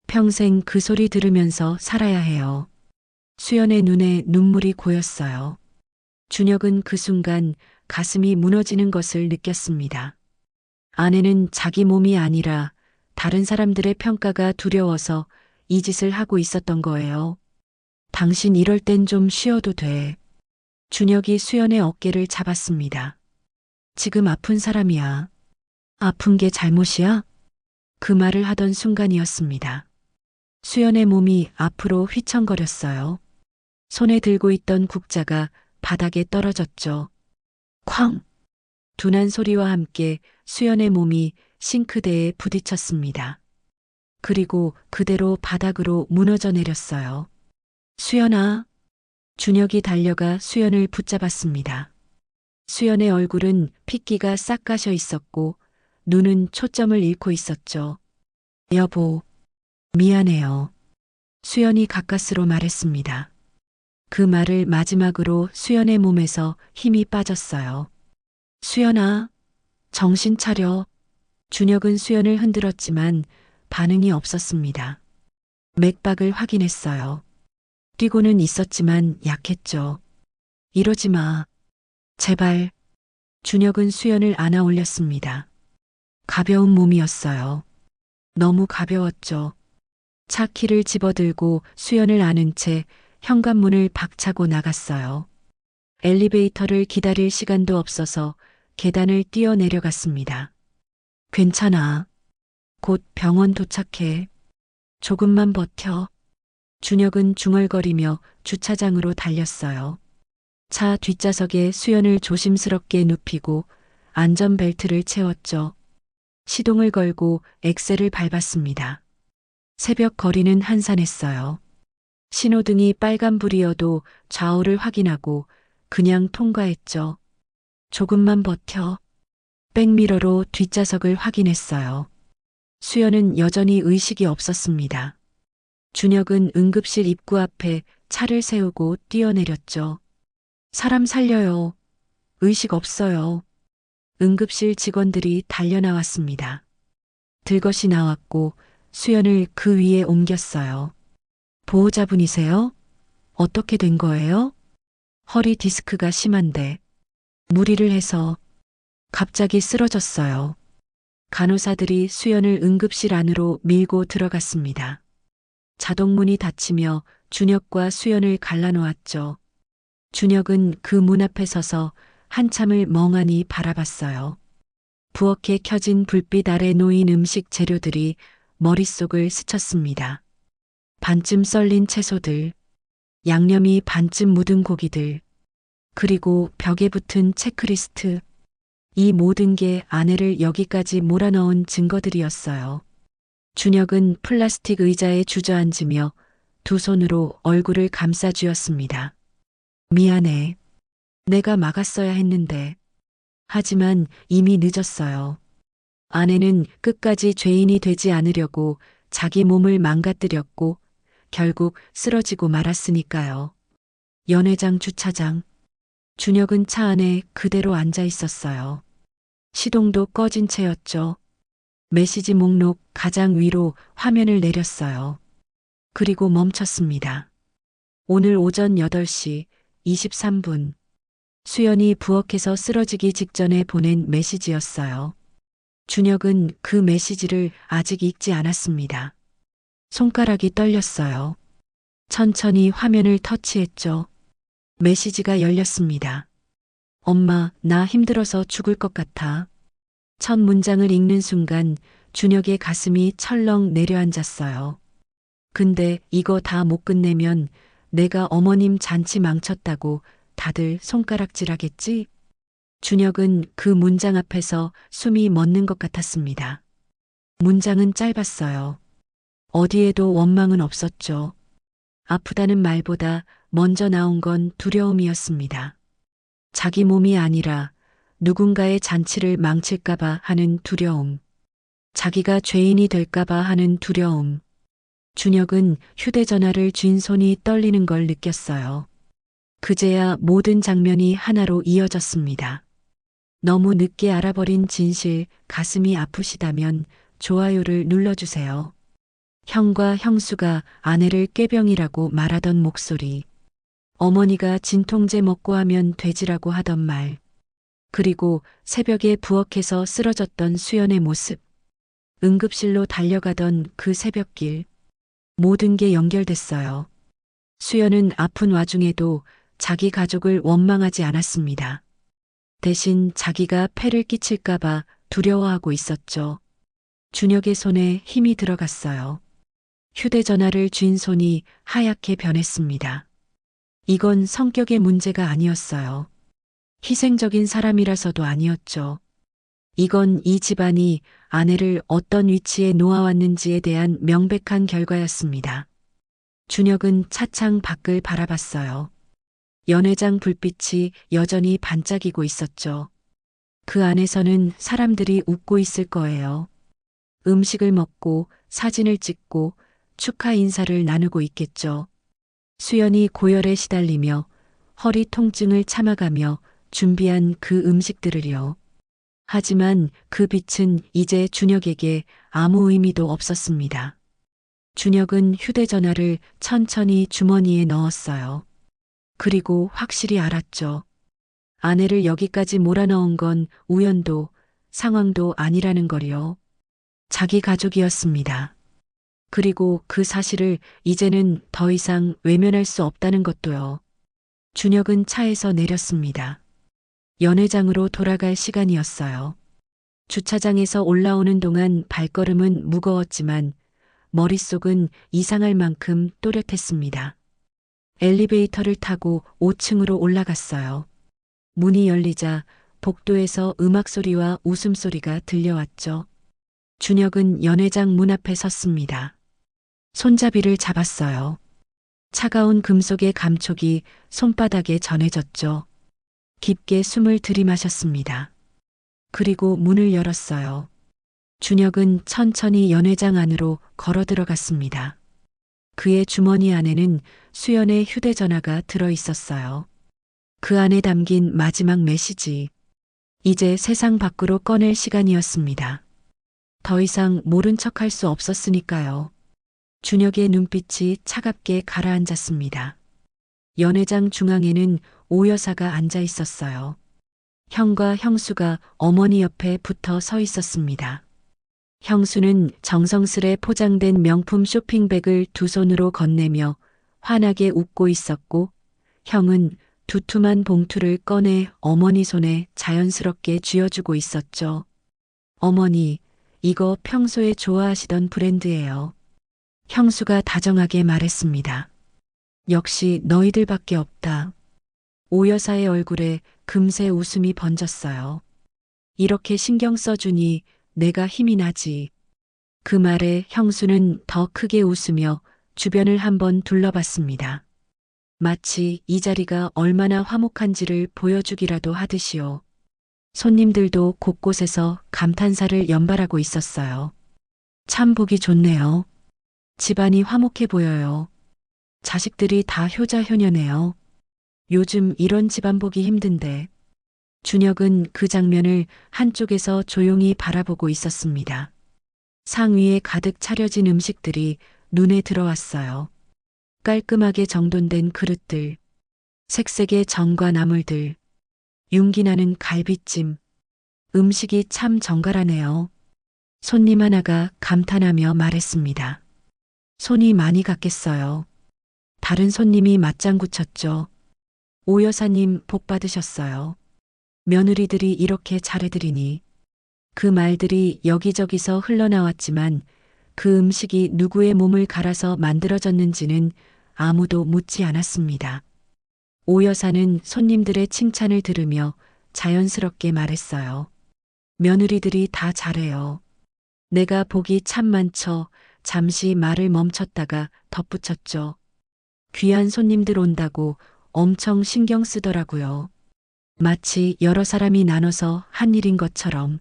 평생 그 소리 들으면서 살아야 해요. 수연의 눈에 눈물이 고였어요. 준혁은 그 순간 가슴이 무너지는 것을 느꼈습니다. 아내는 자기 몸이 아니라 다른 사람들의 평가가 두려워서 이 짓을 하고 있었던 거예요. 당신 이럴 땐 좀 쉬어도 돼. 준혁이 수연의 어깨를 잡았습니다. 지금 아픈 사람이야. 아픈 게 잘못이야? 그 말을 하던 순간이었습니다. 수연의 몸이 앞으로 휘청거렸어요. 손에 들고 있던 국자가 바닥에 떨어졌죠. 쾅! 둔한 소리와 함께 수연의 몸이 싱크대에 부딪혔습니다. 그리고 그대로 바닥으로 무너져 내렸어요. 수연아. 준혁이 달려가 수연을 붙잡았습니다. 수연의 얼굴은 핏기가 싹 가셔 있었고 눈은 초점을 잃고 있었죠. 여보, 미안해요. 수연이 가까스로 말했습니다. 그 말을 마지막으로 수연의 몸에서 힘이 빠졌어요. 수연아, 정신 차려. 준혁은 수연을 흔들었지만 반응이 없었습니다. 맥박을 확인했어요. 뛰고는 있었지만 약했죠. 이러지 마. 제발. 준혁은 수연을 안아 올렸습니다. 가벼운 몸이었어요. 너무 가벼웠죠. 차 키를 집어들고 수연을 안은 채 현관문을 박차고 나갔어요. 엘리베이터를 기다릴 시간도 없어서 계단을 뛰어 내려갔습니다. 괜찮아. 곧 병원 도착해. 조금만 버텨. 준혁은 중얼거리며 주차장으로 달렸어요. 차 뒷좌석에 수연을 조심스럽게 눕히고 안전벨트를 채웠죠. 시동을 걸고 엑셀을 밟았습니다. 새벽 거리는 한산했어요. 신호등이 빨간불이어도 좌우를 확인하고 그냥 통과했죠. 조금만 버텨. 백미러로 뒷좌석을 확인했어요. 수연은 여전히 의식이 없었습니다. 준혁은 응급실 입구 앞에 차를 세우고 뛰어내렸죠. 사람 살려요. 의식 없어요. 응급실 직원들이 달려나왔습니다. 들것이 나왔고 수연을 그 위에 옮겼어요. 보호자분이세요? 어떻게 된 거예요? 허리 디스크가 심한데 무리를 해서 갑자기 쓰러졌어요. 간호사들이 수연을 응급실 안으로 밀고 들어갔습니다. 자동문이 닫히며 준혁과 수연을 갈라놓았죠. 준혁은 그 문 앞에 서서 한참을 멍하니 바라봤어요. 부엌에 켜진 불빛 아래 놓인 음식 재료들이 머릿속을 스쳤습니다. 반쯤 썰린 채소들, 양념이 반쯤 묻은 고기들, 그리고 벽에 붙은 체크리스트. 이 모든 게 아내를 여기까지 몰아넣은 증거들이었어요. 준혁은 플라스틱 의자에 주저앉으며 두 손으로 얼굴을 감싸쥐었습니다. 미안해. 내가 막았어야 했는데. 하지만 이미 늦었어요. 아내는 끝까지 죄인이 되지 않으려고 자기 몸을 망가뜨렸고 결국 쓰러지고 말았으니까요. 연회장 주차장. 준혁은 차 안에 그대로 앉아 있었어요. 시동도 꺼진 채였죠. 메시지 목록 가장 위로 화면을 내렸어요. 그리고 멈췄습니다. 오늘 오전 8시 23분. 수연이 부엌에서 쓰러지기 직전에 보낸 메시지였어요. 준혁은 그 메시지를 아직 읽지 않았습니다. 손가락이 떨렸어요. 천천히 화면을 터치했죠. 메시지가 열렸습니다. 엄마, 나 힘들어서 죽을 것 같아. 첫 문장을 읽는 순간 준혁의 가슴이 철렁 내려앉았어요. 근데 이거 다 못 끝내면 내가 어머님 잔치 망쳤다고 다들 손가락질하겠지? 준혁은 그 문장 앞에서 숨이 멎는 것 같았습니다. 문장은 짧았어요. 어디에도 원망은 없었죠. 아프다는 말보다 먼저 나온 건 두려움이었습니다. 자기 몸이 아니라 누군가의 잔치를 망칠까봐 하는 두려움. 자기가 죄인이 될까봐 하는 두려움. 준혁은 휴대전화를 쥔 손이 떨리는 걸 느꼈어요. 그제야 모든 장면이 하나로 이어졌습니다. 너무 늦게 알아버린 진실, 가슴이 아프시다면 좋아요를 눌러주세요. 형과 형수가 아내를 꾀병이라고 말하던 목소리. 어머니가 진통제 먹고 하면 돼지라고 하던 말. 그리고 새벽에 부엌에서 쓰러졌던 수연의 모습. 응급실로 달려가던 그 새벽길. 모든 게 연결됐어요. 수연은 아픈 와중에도 자기 가족을 원망하지 않았습니다. 대신 자기가 폐를 끼칠까봐 두려워하고 있었죠. 준혁의 손에 힘이 들어갔어요. 휴대전화를 쥔 손이 하얗게 변했습니다. 이건 성격의 문제가 아니었어요. 희생적인 사람이라서도 아니었죠. 이건 이 집안이 아내를 어떤 위치에 놓아왔는지에 대한 명백한 결과였습니다. 준혁은 차창 밖을 바라봤어요. 연회장 불빛이 여전히 반짝이고 있었죠. 그 안에서는 사람들이 웃고 있을 거예요. 음식을 먹고 사진을 찍고 축하 인사를 나누고 있겠죠. 수연이 고열에 시달리며 허리 통증을 참아가며 준비한 그 음식들을요. 하지만 그 빛은 이제 준혁에게 아무 의미도 없었습니다. 준혁은 휴대전화를 천천히 주머니에 넣었어요. 그리고 확실히 알았죠. 아내를 여기까지 몰아넣은 건 우연도 상황도 아니라는 걸요. 자기 가족이었습니다. 그리고 그 사실을 이제는 더 이상 외면할 수 없다는 것도요. 준혁은 차에서 내렸습니다. 연회장으로 돌아갈 시간이었어요. 주차장에서 올라오는 동안 발걸음은 무거웠지만 머릿속은 이상할 만큼 또렷했습니다. 엘리베이터를 타고 5층으로 올라갔어요. 문이 열리자 복도에서 음악 소리와 웃음소리가 들려왔죠. 준혁은 연회장 문 앞에 섰습니다. 손잡이를 잡았어요. 차가운 금속의 감촉이 손바닥에 전해졌죠. 깊게 숨을 들이마셨습니다. 그리고 문을 열었어요. 준혁은 천천히 연회장 안으로 걸어 들어갔습니다. 그의 주머니 안에는 수연의 휴대전화가 들어 있었어요. 그 안에 담긴 마지막 메시지. 이제 세상 밖으로 꺼낼 시간이었습니다. 더 이상 모른 척할 수 없었으니까요. 준혁의 눈빛이 차갑게 가라앉았습니다. 연회장 중앙에는 오 여사가 앉아 있었어요. 형과 형수가 어머니 옆에 붙어 서 있었습니다. 형수는 정성스레 포장된 명품 쇼핑백을 두 손으로 건네며 환하게 웃고 있었고, 형은 두툼한 봉투를 꺼내 어머니 손에 자연스럽게 쥐어주고 있었죠. 어머니, 이거 평소에 좋아하시던 브랜드예요. 형수가 다정하게 말했습니다. 역시 너희들밖에 없다. 오 여사의 얼굴에 금세 웃음이 번졌어요. 이렇게 신경 써주니 내가 힘이 나지. 그 말에 형수는 더 크게 웃으며 주변을 한번 둘러봤습니다. 마치 이 자리가 얼마나 화목한지를 보여주기라도 하듯이요. 손님들도 곳곳에서 감탄사를 연발하고 있었어요. 참 보기 좋네요. 집안이 화목해 보여요. 자식들이 다 효자효녀네요. 요즘 이런 집안 보기 힘든데. 준혁은 그 장면을 한쪽에서 조용히 바라보고 있었습니다. 상위에 가득 차려진 음식들이 눈에 들어왔어요. 깔끔하게 정돈된 그릇들, 색색의 전과 나물들, 윤기나는 갈비찜. 음식이 참 정갈하네요. 손님 하나가 감탄하며 말했습니다. 손이 많이 갔겠어요. 다른 손님이 맞장구 쳤죠. 오 여사님 복 받으셨어요. 며느리들이 이렇게 잘해드리니. 그 말들이 여기저기서 흘러나왔지만 그 음식이 누구의 몸을 갈아서 만들어졌는지는 아무도 묻지 않았습니다. 오 여사는 손님들의 칭찬을 들으며 자연스럽게 말했어요. 며느리들이 다 잘해요. 내가 복이 참 많죠. 잠시 말을 멈췄다가 덧붙였죠. 귀한 손님들 온다고 엄청 신경 쓰더라고요. 마치 여러 사람이 나눠서 한 일인 것처럼.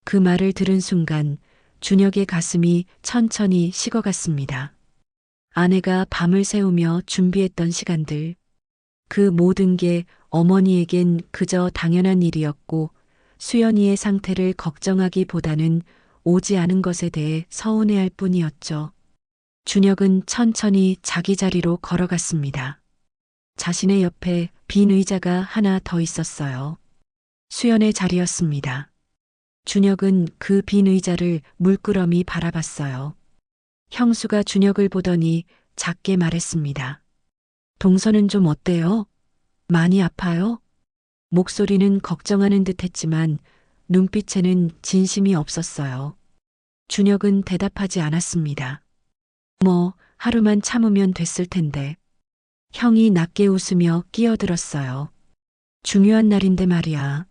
그 말을 들은 순간 준혁의 가슴이 천천히 식어갔습니다. 아내가 밤을 새우며 준비했던 시간들, 그 모든 게 어머니에겐 그저 당연한 일이었고 수연이의 상태를 걱정하기보다는 오지 않은 것에 대해 서운해할 뿐이었죠. 준혁은 천천히 자기 자리로 걸어갔습니다. 자신의 옆에 빈 의자가 하나 더 있었어요. 수연의 자리였습니다. 준혁은 그 빈 의자를 물끄러미 바라봤어요. 형수가 준혁을 보더니 작게 말했습니다. 동서는 좀 어때요? 많이 아파요? 목소리는 걱정하는 듯 했지만 눈빛에는 진심이 없었어요. 준혁은 대답하지 않았습니다. 뭐, 하루만 참으면 됐을 텐데. 형이 낮게 웃으며 끼어들었어요. 중요한 날인데 말이야.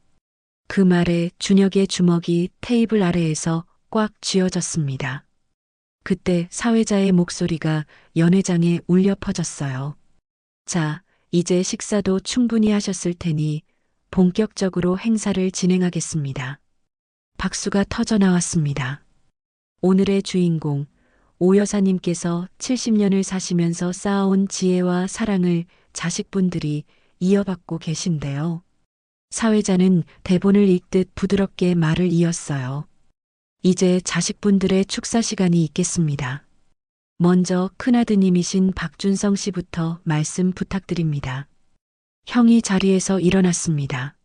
그 말에 준혁의 주먹이 테이블 아래에서 꽉 쥐어졌습니다. 그때 사회자의 목소리가 연회장에 울려 퍼졌어요. 자, 이제 식사도 충분히 하셨을 테니 본격적으로 행사를 진행하겠습니다. 박수가 터져 나왔습니다. 오늘의 주인공, 오 여사님께서 70년을 사시면서 쌓아온 지혜와 사랑을 자식분들이 이어받고 계신데요. 사회자는 대본을 읽듯 부드럽게 말을 이었어요. 이제 자식분들의 축사 시간이 있겠습니다. 먼저 큰아드님이신 박준성 씨부터 말씀 부탁드립니다. 형이 자리에서 일어났습니다.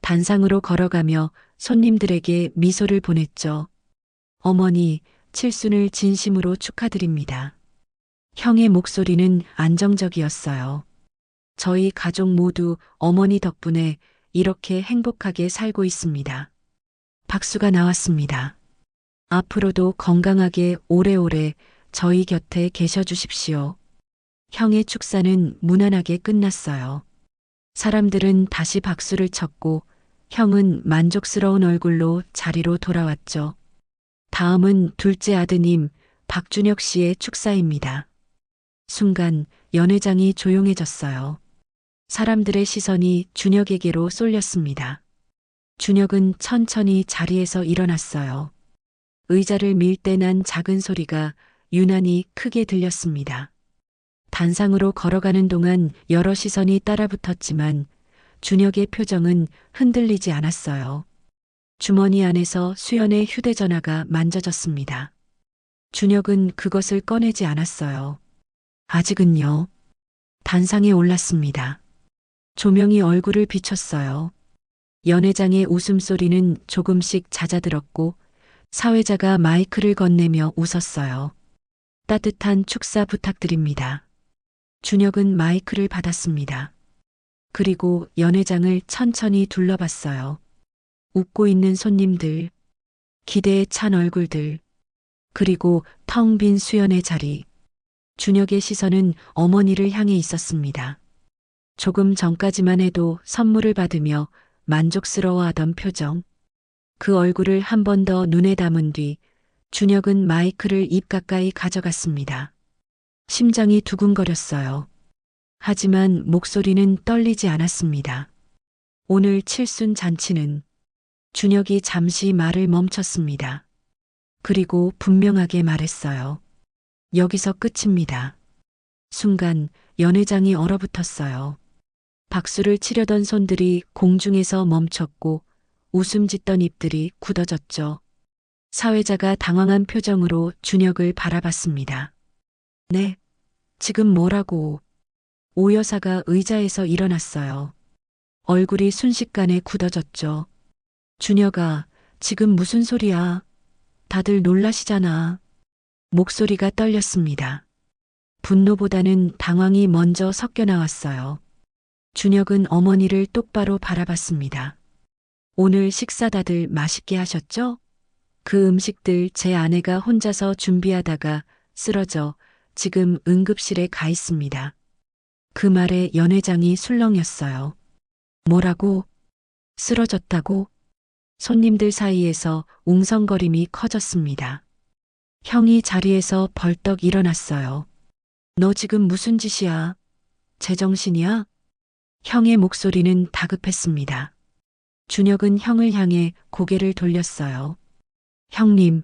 단상으로 걸어가며 손님들에게 미소를 보냈죠. 어머니, 칠순을 진심으로 축하드립니다. 형의 목소리는 안정적이었어요. 저희 가족 모두 어머니 덕분에 이렇게 행복하게 살고 있습니다. 박수가 나왔습니다. 앞으로도 건강하게 오래오래 저희 곁에 계셔 주십시오. 형의 축사는 무난하게 끝났어요. 사람들은 다시 박수를 쳤고 형은 만족스러운 얼굴로 자리로 돌아왔죠. 다음은 둘째 아드님 박준혁 씨의 축사입니다. 순간 연회장이 조용해졌어요. 사람들의 시선이 준혁에게로 쏠렸습니다. 준혁은 천천히 자리에서 일어났어요. 의자를 밀 때 난 작은 소리가 유난히 크게 들렸습니다. 단상으로 걸어가는 동안 여러 시선이 따라붙었지만 준혁의 표정은 흔들리지 않았어요. 주머니 안에서 수연의 휴대전화가 만져졌습니다. 준혁은 그것을 꺼내지 않았어요. 아직은요. 단상에 올랐습니다. 조명이 얼굴을 비췄어요. 연회장의 웃음소리는 조금씩 잦아들었고 사회자가 마이크를 건네며 웃었어요. 따뜻한 축사 부탁드립니다. 준혁은 마이크를 받았습니다. 그리고 연회장을 천천히 둘러봤어요. 웃고 있는 손님들, 기대에 찬 얼굴들, 그리고 텅 빈 수연의 자리. 준혁의 시선은 어머니를 향해 있었습니다. 조금 전까지만 해도 선물을 받으며 만족스러워하던 표정. 그 얼굴을 한 번 더 눈에 담은 뒤 준혁은 마이크를 입 가까이 가져갔습니다. 심장이 두근거렸어요. 하지만 목소리는 떨리지 않았습니다. 오늘 칠순 잔치는 준혁이 잠시 말을 멈췄습니다. 그리고 분명하게 말했어요. 여기서 끝입니다. 순간 연회장이 얼어붙었어요. 박수를 치려던 손들이 공중에서 멈췄고 웃음 짓던 입들이 굳어졌죠. 사회자가 당황한 표정으로 준혁을 바라봤습니다. 네, 지금 뭐라고? 오 여사가 의자에서 일어났어요. 얼굴이 순식간에 굳어졌죠. 준혁아, 지금 무슨 소리야? 다들 놀라시잖아. 목소리가 떨렸습니다. 분노보다는 당황이 먼저 섞여 나왔어요. 준혁은 어머니를 똑바로 바라봤습니다. 오늘 식사 다들 맛있게 하셨죠? 그 음식들 제 아내가 혼자서 준비하다가 쓰러져 지금 응급실에 가 있습니다. 그 말에 연회장이 술렁였어요. 뭐라고? 쓰러졌다고? 손님들 사이에서 웅성거림이 커졌습니다. 형이 자리에서 벌떡 일어났어요. 너 지금 무슨 짓이야? 제정신이야? 형의 목소리는 다급했습니다. 준혁은 형을 향해 고개를 돌렸어요. 형님.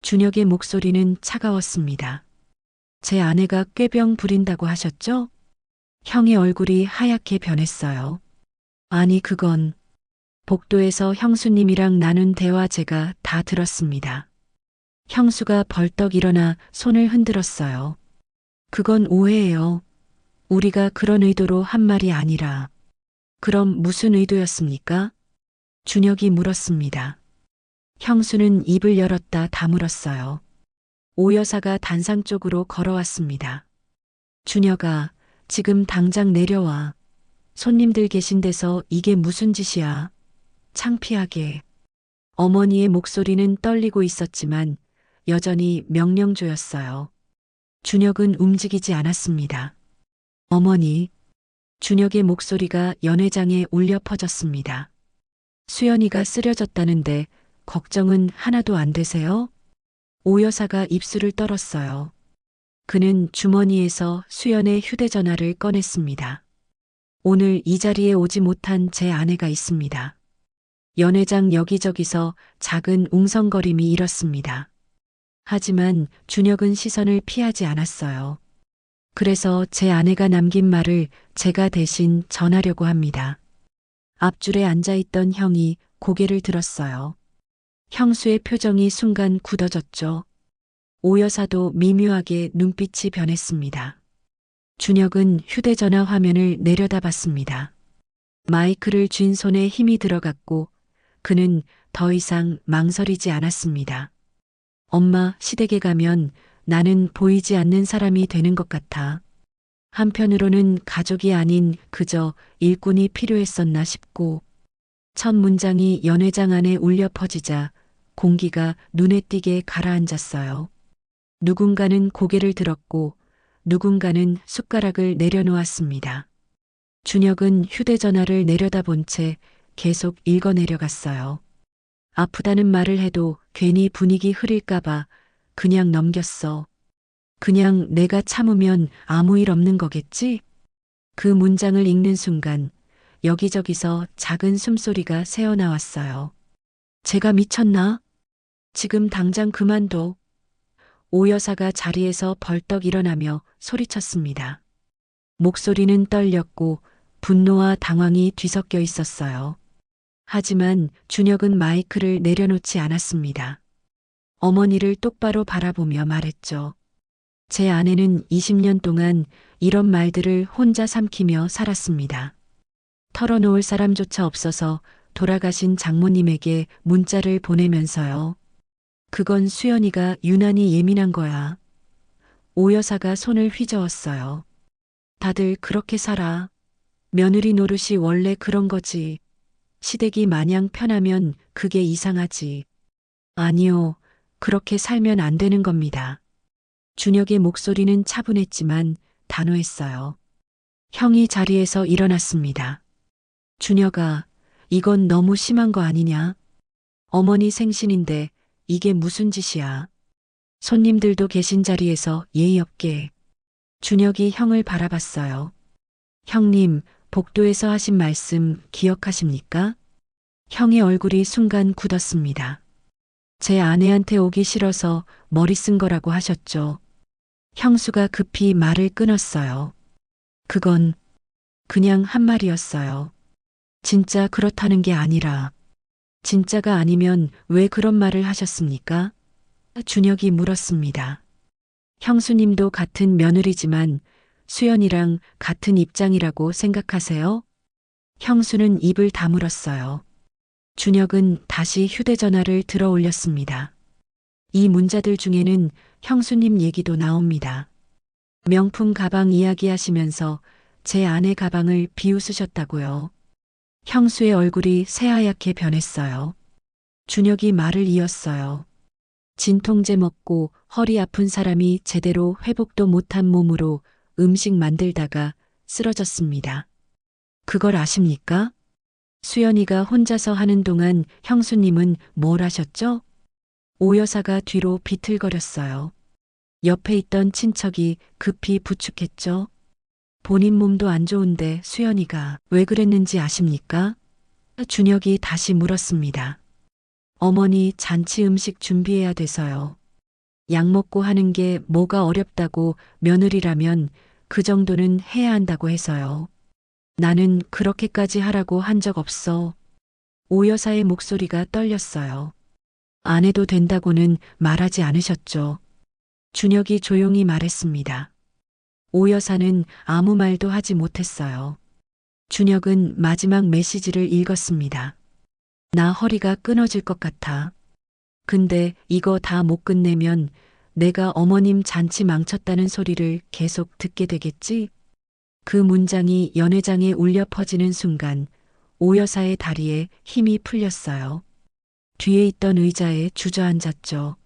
준혁의 목소리는 차가웠습니다. 제 아내가 꾀병 부린다고 하셨죠? 형의 얼굴이 하얗게 변했어요. 아니, 그건 복도에서 형수님이랑 나눈 대화 제가 다 들었습니다. 형수가 벌떡 일어나 손을 흔들었어요. 그건 오해예요. 우리가 그런 의도로 한 말이 아니라. 그럼 무슨 의도였습니까? 준혁이 물었습니다. 형수는 입을 열었다 다물었어요. 오 여사가 단상 쪽으로 걸어왔습니다. 준혁아, 지금 당장 내려와. 손님들 계신 데서 이게 무슨 짓이야? 창피하게. 어머니의 목소리는 떨리고 있었지만 여전히 명령조였어요. 준혁은 움직이지 않았습니다. 어머니. 준혁의 목소리가 연회장에 울려 퍼졌습니다. 수연이가 쓰러졌다는데 걱정은 하나도 안 되세요? 오 여사가 입술을 떨었어요. 그는 주머니에서 수연의 휴대전화를 꺼냈습니다. 오늘 이 자리에 오지 못한 제 아내가 있습니다. 연회장 여기저기서 작은 웅성거림이 일었습니다. 하지만 준혁은 시선을 피하지 않았어요. 그래서 제 아내가 남긴 말을 제가 대신 전하려고 합니다. 앞줄에 앉아있던 형이 고개를 들었어요. 형수의 표정이 순간 굳어졌죠. 오 여사도 미묘하게 눈빛이 변했습니다. 준혁은 휴대전화 화면을 내려다봤습니다. 마이크를 쥔 손에 힘이 들어갔고 그는 더 이상 망설이지 않았습니다. 엄마, 시댁에 가면 나는 보이지 않는 사람이 되는 것 같아. 한편으로는 가족이 아닌 그저 일꾼이 필요했었나 싶고 첫 문장이 연회장 안에 울려 퍼지자 공기가 눈에 띄게 가라앉았어요. 누군가는 고개를 들었고 누군가는 숟가락을 내려놓았습니다. 준혁은 휴대전화를 내려다본 채 계속 읽어내려갔어요. 아프다는 말을 해도 괜히 분위기 흐릴까봐 그냥 넘겼어. 그냥 내가 참으면 아무 일 없는 거겠지? 그 문장을 읽는 순간 여기저기서 작은 숨소리가 새어나왔어요. 제가 미쳤나? 지금 당장 그만둬. 오 여사가 자리에서 벌떡 일어나며 소리쳤습니다. 목소리는 떨렸고 분노와 당황이 뒤섞여 있었어요. 하지만 준혁은 마이크를 내려놓지 않았습니다. 어머니를 똑바로 바라보며 말했죠. 제 아내는 20년 동안 이런 말들을 혼자 삼키며 살았습니다. 털어놓을 사람조차 없어서 돌아가신 장모님에게 문자를 보내면서요. 그건 수연이가 유난히 예민한 거야. 오 여사가 손을 휘저었어요. 다들 그렇게 살아. 며느리 노릇이 원래 그런 거지. 시댁이 마냥 편하면 그게 이상하지. 아니요, 그렇게 살면 안 되는 겁니다. 준혁의 목소리는 차분했지만 단호했어요. 형이 자리에서 일어났습니다. 준혁아, 이건 너무 심한 거 아니냐? 어머니 생신인데 이게 무슨 짓이야? 손님들도 계신 자리에서 예의 없게. 준혁이 형을 바라봤어요. 형님, 복도에서 하신 말씀 기억하십니까? 형의 얼굴이 순간 굳었습니다. 제 아내한테 오기 싫어서 머리 쓴 거라고 하셨죠. 형수가 급히 말을 끊었어요. 그건 그냥 한 말이었어요. 진짜 그렇다는 게 아니라. 진짜가 아니면 왜 그런 말을 하셨습니까? 준혁이 물었습니다. 형수님도 같은 며느리지만 수연이랑 같은 입장이라고 생각하세요? 형수는 입을 다물었어요. 준혁은 다시 휴대전화를 들어 올렸습니다. 이 문자들 중에는 형수님 얘기도 나옵니다. 명품 가방 이야기하시면서 제 아내 가방을 비웃으셨다고요. 형수의 얼굴이 새하얗게 변했어요. 준혁이 말을 이었어요. 진통제 먹고 허리 아픈 사람이 제대로 회복도 못한 몸으로 음식 만들다가 쓰러졌습니다. 그걸 아십니까? 수연이가 혼자서 하는 동안 형수님은 뭘 하셨죠? 오 여사가 뒤로 비틀거렸어요. 옆에 있던 친척이 급히 부축했죠. 본인 몸도 안 좋은데 수연이가 왜 그랬는지 아십니까? 준혁이 다시 물었습니다. 어머니 잔치 음식 준비해야 돼서요. 약 먹고 하는 게 뭐가 어렵다고 며느리라면 그 정도는 해야 한다고 해서요. 나는 그렇게까지 하라고 한 적 없어. 오 여사의 목소리가 떨렸어요. 안 해도 된다고는 말하지 않으셨죠. 준혁이 조용히 말했습니다. 오 여사는 아무 말도 하지 못했어요. 준혁은 마지막 메시지를 읽었습니다. 나 허리가 끊어질 것 같아. 근데 이거 다 못 끝내면 내가 어머님 잔치 망쳤다는 소리를 계속 듣게 되겠지? 그 문장이 연회장에 울려 퍼지는 순간 오 여사의 다리에 힘이 풀렸어요. 뒤에 있던 의자에 주저앉았죠.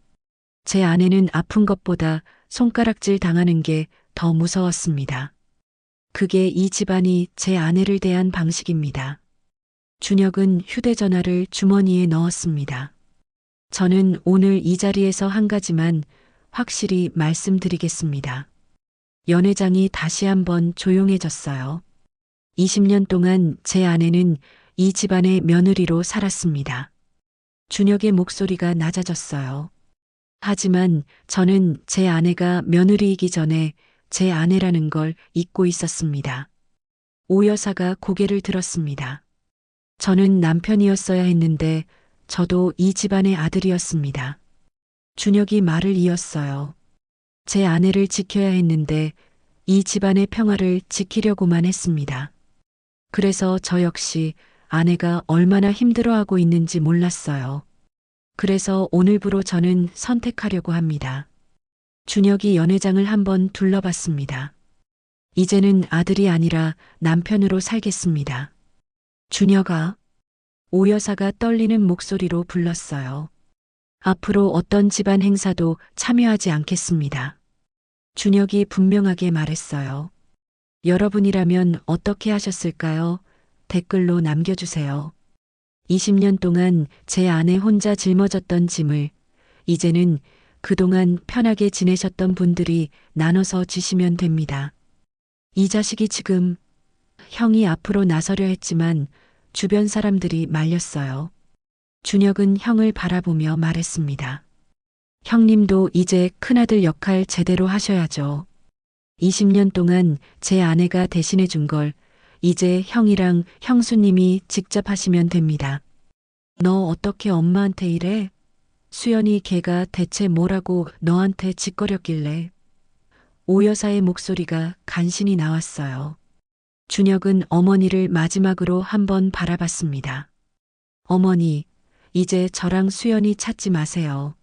제 아내는 아픈 것보다 손가락질 당하는 게 더 무서웠습니다. 그게 이 집안이 제 아내를 대한 방식입니다. 준혁은 휴대전화를 주머니에 넣었습니다. 저는 오늘 이 자리에서 한 가지만 확실히 말씀드리겠습니다. 연회장이 다시 한번 조용해졌어요. 20년 동안 제 아내는 이 집안의 며느리로 살았습니다. 준혁의 목소리가 낮아졌어요. 하지만 저는 제 아내가 며느리이기 전에 제 아내라는 걸 잊고 있었습니다. 오 여사가 고개를 들었습니다. 저는 남편이었어야 했는데 저도 이 집안의 아들이었습니다. 준혁이 말을 이었어요. 제 아내를 지켜야 했는데 이 집안의 평화를 지키려고만 했습니다. 그래서 저 역시 아내가 얼마나 힘들어하고 있는지 몰랐어요. 그래서 오늘부로 저는 선택하려고 합니다. 준혁이 연회장을 한번 둘러봤습니다. 이제는 아들이 아니라 남편으로 살겠습니다. 준혁아, 오 여사가 떨리는 목소리로 불렀어요. 앞으로 어떤 집안 행사도 참여하지 않겠습니다. 준혁이 분명하게 말했어요. 여러분이라면 어떻게 하셨을까요? 댓글로 남겨주세요. 20년 동안 제 아내 혼자 짊어졌던 짐을 이제는 그동안 편하게 지내셨던 분들이 나눠서 지시면 됩니다. 이 자식이 지금 형이 앞으로 나서려 했지만 주변 사람들이 말렸어요. 준혁은 형을 바라보며 말했습니다. 형님도 이제 큰아들 역할 제대로 하셔야죠. 20년 동안 제 아내가 대신해 준 걸 이제 형이랑 형수님이 직접 하시면 됩니다. 너 어떻게 엄마한테 이래? 수연이 걔가 대체 뭐라고 너한테 짓거렸길래? 오 여사의 목소리가 간신히 나왔어요. 준혁은 어머니를 마지막으로 한번 바라봤습니다. 어머니, 이제 저랑 수연이 찾지 마세요.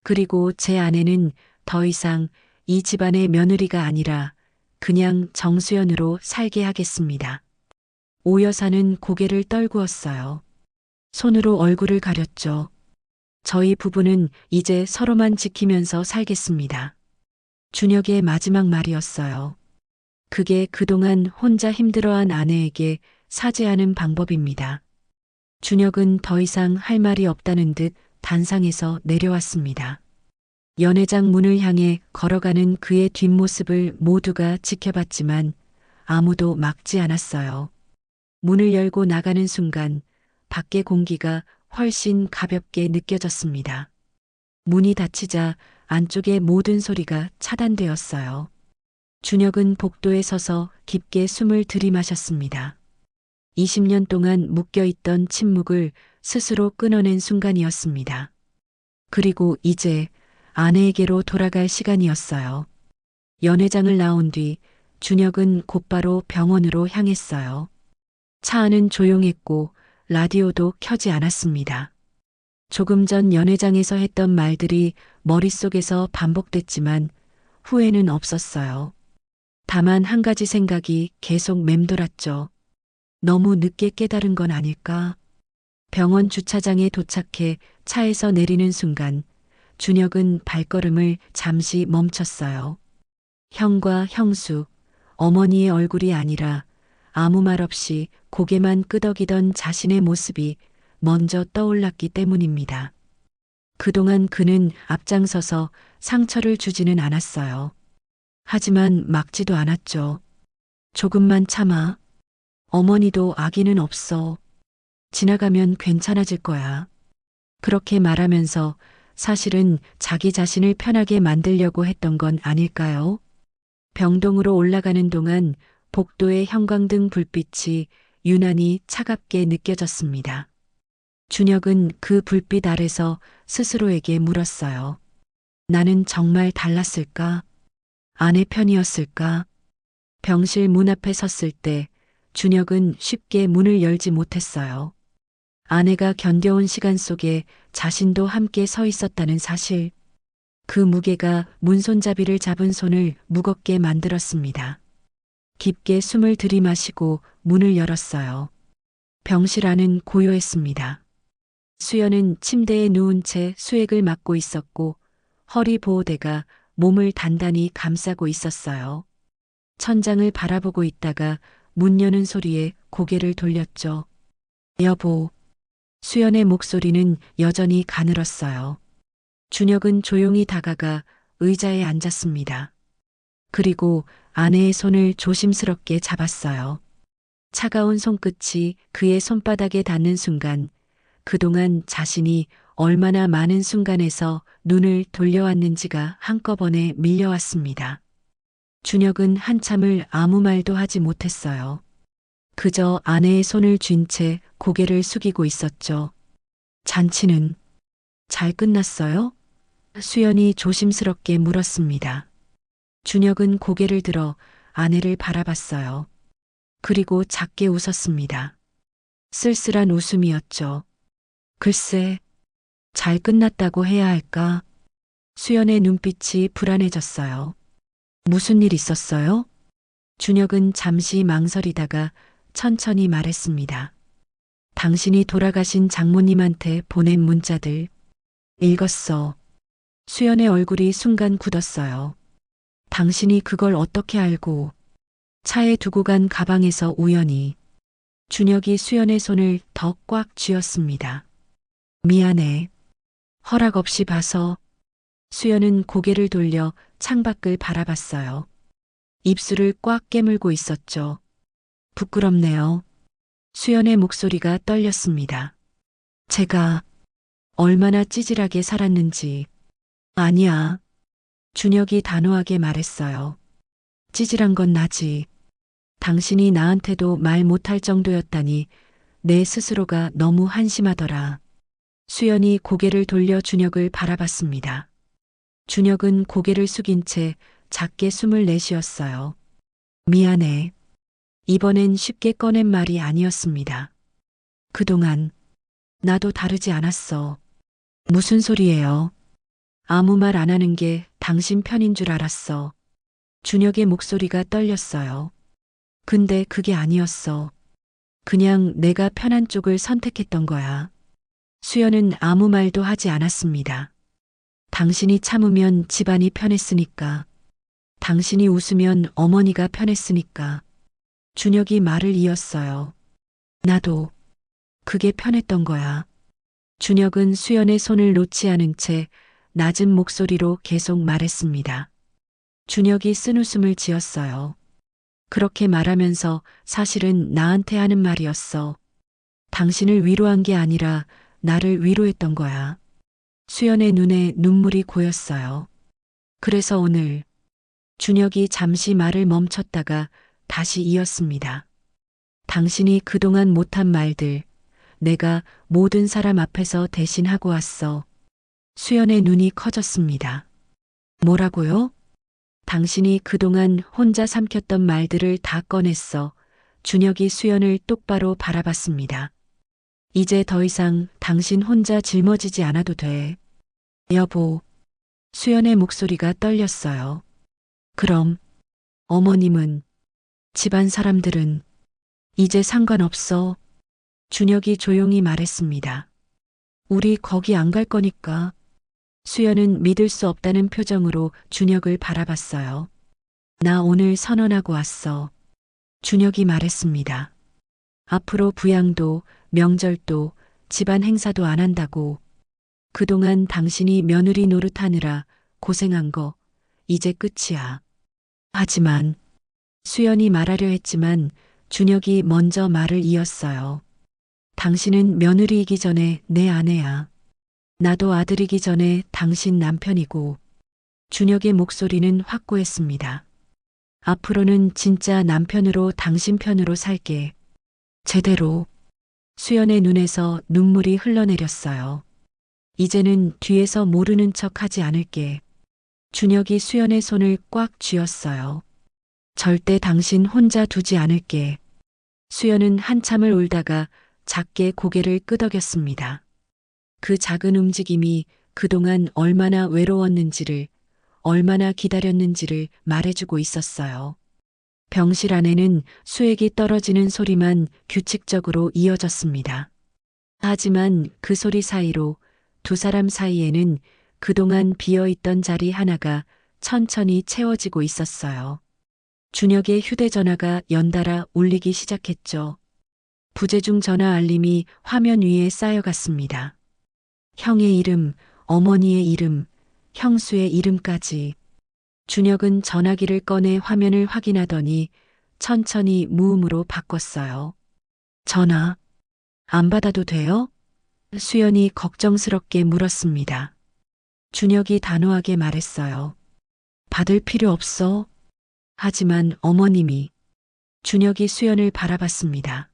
그리고 제 아내는 더 이상 이 집안의 며느리가 아니라 그냥 정수연으로 살게 하겠습니다. 오 여사는 고개를 떨구었어요. 손으로 얼굴을 가렸죠. 저희 부부는 이제 서로만 지키면서 살겠습니다. 준혁의 마지막 말이었어요. 그게 그동안 혼자 힘들어한 아내에게 사죄하는 방법입니다. 준혁은 더 이상 할 말이 없다는 듯 단상에서 내려왔습니다. 연회장 문을 향해 걸어가는 그의 뒷모습을 모두가 지켜봤지만 아무도 막지 않았어요. 문을 열고 나가는 순간 밖의 공기가 훨씬 가볍게 느껴졌습니다. 문이 닫히자 안쪽의 모든 소리가 차단되었어요. 준혁은 복도에 서서 깊게 숨을 들이마셨습니다. 20년 동안 묶여있던 침묵을 스스로 끊어낸 순간이었습니다. 그리고 이제 아내에게로 돌아갈 시간이었어요. 연회장을 나온 뒤 준혁은 곧바로 병원으로 향했어요. 차 안은 조용했고 라디오도 켜지 않았습니다. 조금 전 연회장에서 했던 말들이 머릿속에서 반복됐지만 후회는 없었어요. 다만 한 가지 생각이 계속 맴돌았죠. 너무 늦게 깨달은 건 아닐까? 병원 주차장에 도착해 차에서 내리는 순간 준혁은 발걸음을 잠시 멈췄어요. 형과 형수, 어머니의 얼굴이 아니라 아무 말 없이 고개만 끄덕이던 자신의 모습이 먼저 떠올랐기 때문입니다. 그동안 그는 앞장서서 상처를 주지는 않았어요. 하지만 막지도 않았죠. 조금만 참아. 어머니도 아기는 없어. 지나가면 괜찮아질 거야. 그렇게 말하면서 사실은 자기 자신을 편하게 만들려고 했던 건 아닐까요? 병동으로 올라가는 동안 복도의 형광등 불빛이 유난히 차갑게 느껴졌습니다. 준혁은 그 불빛 아래서 스스로에게 물었어요. 나는 정말 달랐을까? 아내 편이었을까? 병실 문 앞에 섰을 때 준혁은 쉽게 문을 열지 못했어요. 아내가 견뎌온 시간 속에 자신도 함께 서 있었다는 사실, 그 무게가 문손잡이를 잡은 손을 무겁게 만들었습니다. 깊게 숨을 들이마시고 문을 열었어요. 병실 안은 고요했습니다. 수연은 침대에 누운 채 수액을 맞고 있었고 허리 보호대가 몸을 단단히 감싸고 있었어요. 천장을 바라보고 있다가 문 여는 소리에 고개를 돌렸죠. 여보. 수연의 목소리는 여전히 가늘었어요. 준혁은 조용히 다가가 의자에 앉았습니다. 그리고 아내의 손을 조심스럽게 잡았어요. 차가운 손끝이 그의 손바닥에 닿는 순간 그동안 자신이 얼마나 많은 순간에서 눈을 돌려왔는지가 한꺼번에 밀려왔습니다. 준혁은 한참을 아무 말도 하지 못했어요. 그저 아내의 손을 쥔 채 고개를 숙이고 있었죠. 잔치는 잘 끝났어요? 수연이 조심스럽게 물었습니다. 준혁은 고개를 들어 아내를 바라봤어요. 그리고 작게 웃었습니다. 쓸쓸한 웃음이었죠. 글쎄, 잘 끝났다고 해야 할까? 수연의 눈빛이 불안해졌어요. 무슨 일 있었어요? 준혁은 잠시 망설이다가 천천히 말했습니다. 당신이 돌아가신 장모님한테 보낸 문자들 읽었어. 수연의 얼굴이 순간 굳었어요. 당신이 그걸 어떻게 알고? 차에 두고 간 가방에서 우연히. 준혁이 수연의 손을 더 꽉 쥐었습니다. 미안해. 허락 없이 봐서. 수연은 고개를 돌려 창밖을 바라봤어요. 입술을 꽉 깨물고 있었죠. 부끄럽네요. 수연의 목소리가 떨렸습니다. 제가 얼마나 찌질하게 살았는지. 아니야. 준혁이 단호하게 말했어요. 찌질한 건 나지. 당신이 나한테도 말 못할 정도였다니 내 스스로가 너무 한심하더라. 수연이 고개를 돌려 준혁을 바라봤습니다. 준혁은 고개를 숙인 채 작게 숨을 내쉬었어요. 미안해. 이번엔 쉽게 꺼낸 말이 아니었습니다. 그동안 나도 다르지 않았어. 무슨 소리예요? 아무 말 안 하는 게 당신 편인 줄 알았어. 준혁의 목소리가 떨렸어요. 근데 그게 아니었어. 그냥 내가 편한 쪽을 선택했던 거야. 수연은 아무 말도 하지 않았습니다. 당신이 참으면 집안이 편했으니까. 당신이 웃으면 어머니가 편했으니까. 준혁이 말을 이었어요. 나도 그게 편했던 거야. 준혁은 수연의 손을 놓지 않은 채 낮은 목소리로 계속 말했습니다. 준혁이 쓴웃음을 지었어요. 그렇게 말하면서 사실은 나한테 하는 말이었어. 당신을 위로한 게 아니라 나를 위로했던 거야. 수연의 눈에 눈물이 고였어요. 그래서 오늘 준혁이 잠시 말을 멈췄다가 다시 이었습니다. 당신이 그동안 못한 말들 내가 모든 사람 앞에서 대신하고 왔어. 수연의 눈이 커졌습니다. 뭐라고요? 당신이 그동안 혼자 삼켰던 말들을 다 꺼냈어. 준혁이 수연을 똑바로 바라봤습니다. 이제 더 이상 당신 혼자 짊어지지 않아도 돼. 여보. 수연의 목소리가 떨렸어요. 그럼 어머님은, 집안 사람들은 이제 상관없어. 준혁이 조용히 말했습니다. 우리 거기 안 갈 거니까. 수연은 믿을 수 없다는 표정으로 준혁을 바라봤어요. 나 오늘 선언하고 왔어. 준혁이 말했습니다. 앞으로 부양도, 명절도, 집안 행사도 안 한다고. 그동안 당신이 며느리 노릇하느라 고생한 거 이제 끝이야. 하지만 수연이 말하려 했지만 준혁이 먼저 말을 이었어요. 당신은 며느리이기 전에 내 아내야. 나도 아들이기 전에 당신 남편이고. 준혁의 목소리는 확고했습니다. 앞으로는 진짜 남편으로 당신 편으로 살게. 제대로. 수연의 눈에서 눈물이 흘러내렸어요. 이제는 뒤에서 모르는 척 하지 않을게. 준혁이 수연의 손을 꽉 쥐었어요. 절대 당신 혼자 두지 않을게. 수연은 한참을 울다가 작게 고개를 끄덕였습니다. 그 작은 움직임이 그동안 얼마나 외로웠는지를, 얼마나 기다렸는지를 말해주고 있었어요. 병실 안에는 수액이 떨어지는 소리만 규칙적으로 이어졌습니다. 하지만 그 소리 사이로 두 사람 사이에는 그동안 비어있던 자리 하나가 천천히 채워지고 있었어요. 준혁의 휴대전화가 연달아 울리기 시작했죠. 부재중 전화 알림이 화면 위에 쌓여갔습니다. 형의 이름, 어머니의 이름, 형수의 이름까지. 준혁은 전화기를 꺼내 화면을 확인하더니 천천히 무음으로 바꿨어요. 전화, 안 받아도 돼요? 수연이 걱정스럽게 물었습니다. 준혁이 단호하게 말했어요. 받을 필요 없어. 하지만 어머님이. 준혁이 수연을 바라봤습니다.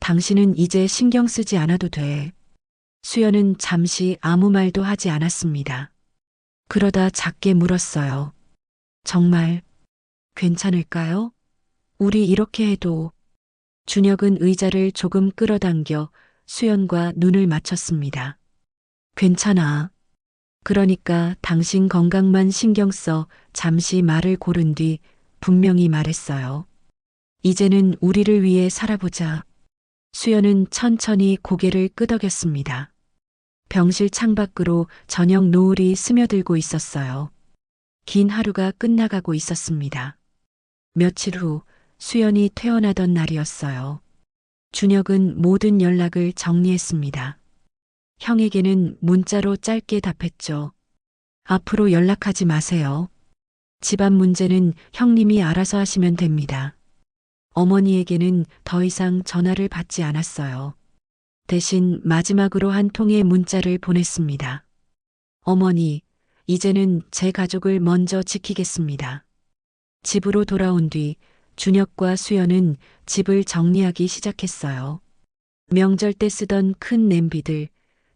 당신은 이제 신경 쓰지 않아도 돼. 수연은 잠시 아무 말도 하지 않았습니다. 그러다 작게 물었어요. 정말 괜찮을까요? 우리 이렇게 해도. 준혁은 의자를 조금 끌어당겨 수연과 눈을 맞췄습니다. 괜찮아. 그러니까 당신 건강만 신경 써. 잠시 말을 고른 뒤 분명히 말했어요. 이제는 우리를 위해 살아보자. 수연은 천천히 고개를 끄덕였습니다. 병실 창밖으로 저녁 노을이 스며들고 있었어요. 긴 하루가 끝나가고 있었습니다. 며칠 후 수연이 퇴원하던 날이었어요. 준혁은 모든 연락을 정리했습니다. 형에게는 문자로 짧게 답했죠. 앞으로 연락하지 마세요. 집안 문제는 형님이 알아서 하시면 됩니다. 어머니에게는 더 이상 전화를 받지 않았어요. 대신 마지막으로 한 통의 문자를 보냈습니다. 어머니, 이제는 제 가족을 먼저 지키겠습니다. 집으로 돌아온 뒤 준혁과 수연은 집을 정리하기 시작했어요. 명절 때 쓰던 큰 냄비들,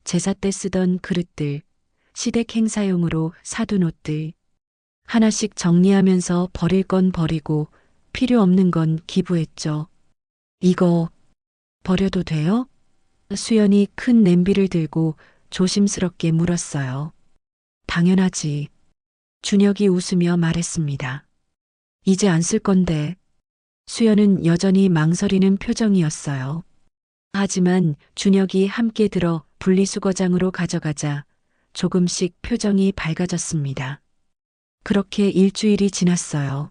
제사 때 쓰던 그릇들, 시댁 행사용으로 사둔 옷들. 하나씩 정리하면서 버릴 건 버리고 필요 없는 건 기부했죠. 이거 버려도 돼요? 수연이 큰 냄비를 들고 조심스럽게 물었어요. 당연하지. 준혁이 웃으며 말했습니다. 이제 안 쓸 건데. 수연은 여전히 망설이는 표정이었어요. 하지만 준혁이 함께 들어 분리수거장으로 가져가자 조금씩 표정이 밝아졌습니다. 그렇게 일주일이 지났어요.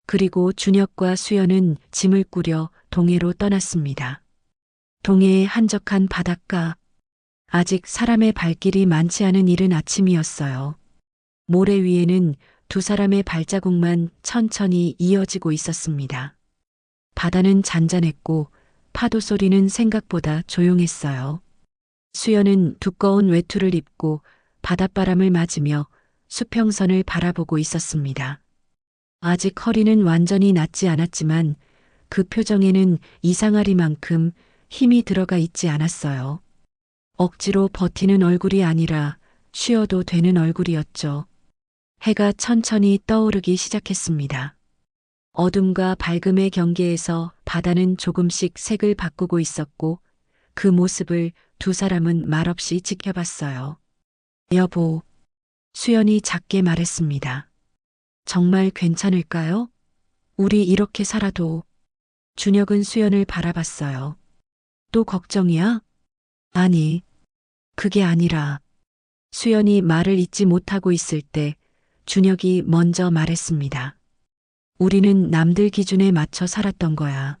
그리고 준혁과 수연은 짐을 꾸려 동해로 떠났습니다. 동해의 한적한 바닷가. 아직 사람의 발길이 많지 않은 이른 아침이었어요. 모래 위에는 두 사람의 발자국만 천천히 이어지고 있었습니다. 바다는 잔잔했고 파도 소리는 생각보다 조용했어요. 수연은 두꺼운 외투를 입고 바닷바람을 맞으며 수평선을 바라보고 있었습니다. 아직 허리는 완전히 낫지 않았지만 그 표정에는 이상하리만큼 힘이 들어가 있지 않았어요. 억지로 버티는 얼굴이 아니라 쉬어도 되는 얼굴이었죠. 해가 천천히 떠오르기 시작했습니다. 어둠과 밝음의 경계에서 바다는 조금씩 색을 바꾸고 있었고 그 모습을 두 사람은 말없이 지켜봤어요. 여보, 수연이 작게 말했습니다. 정말 괜찮을까요? 우리 이렇게 살아도. 준혁은 수연을 바라봤어요. 또 걱정이야? 아니, 그게 아니라. 수연이 말을 잇지 못하고 있을 때 준혁이 먼저 말했습니다. 우리는 남들 기준에 맞춰 살았던 거야.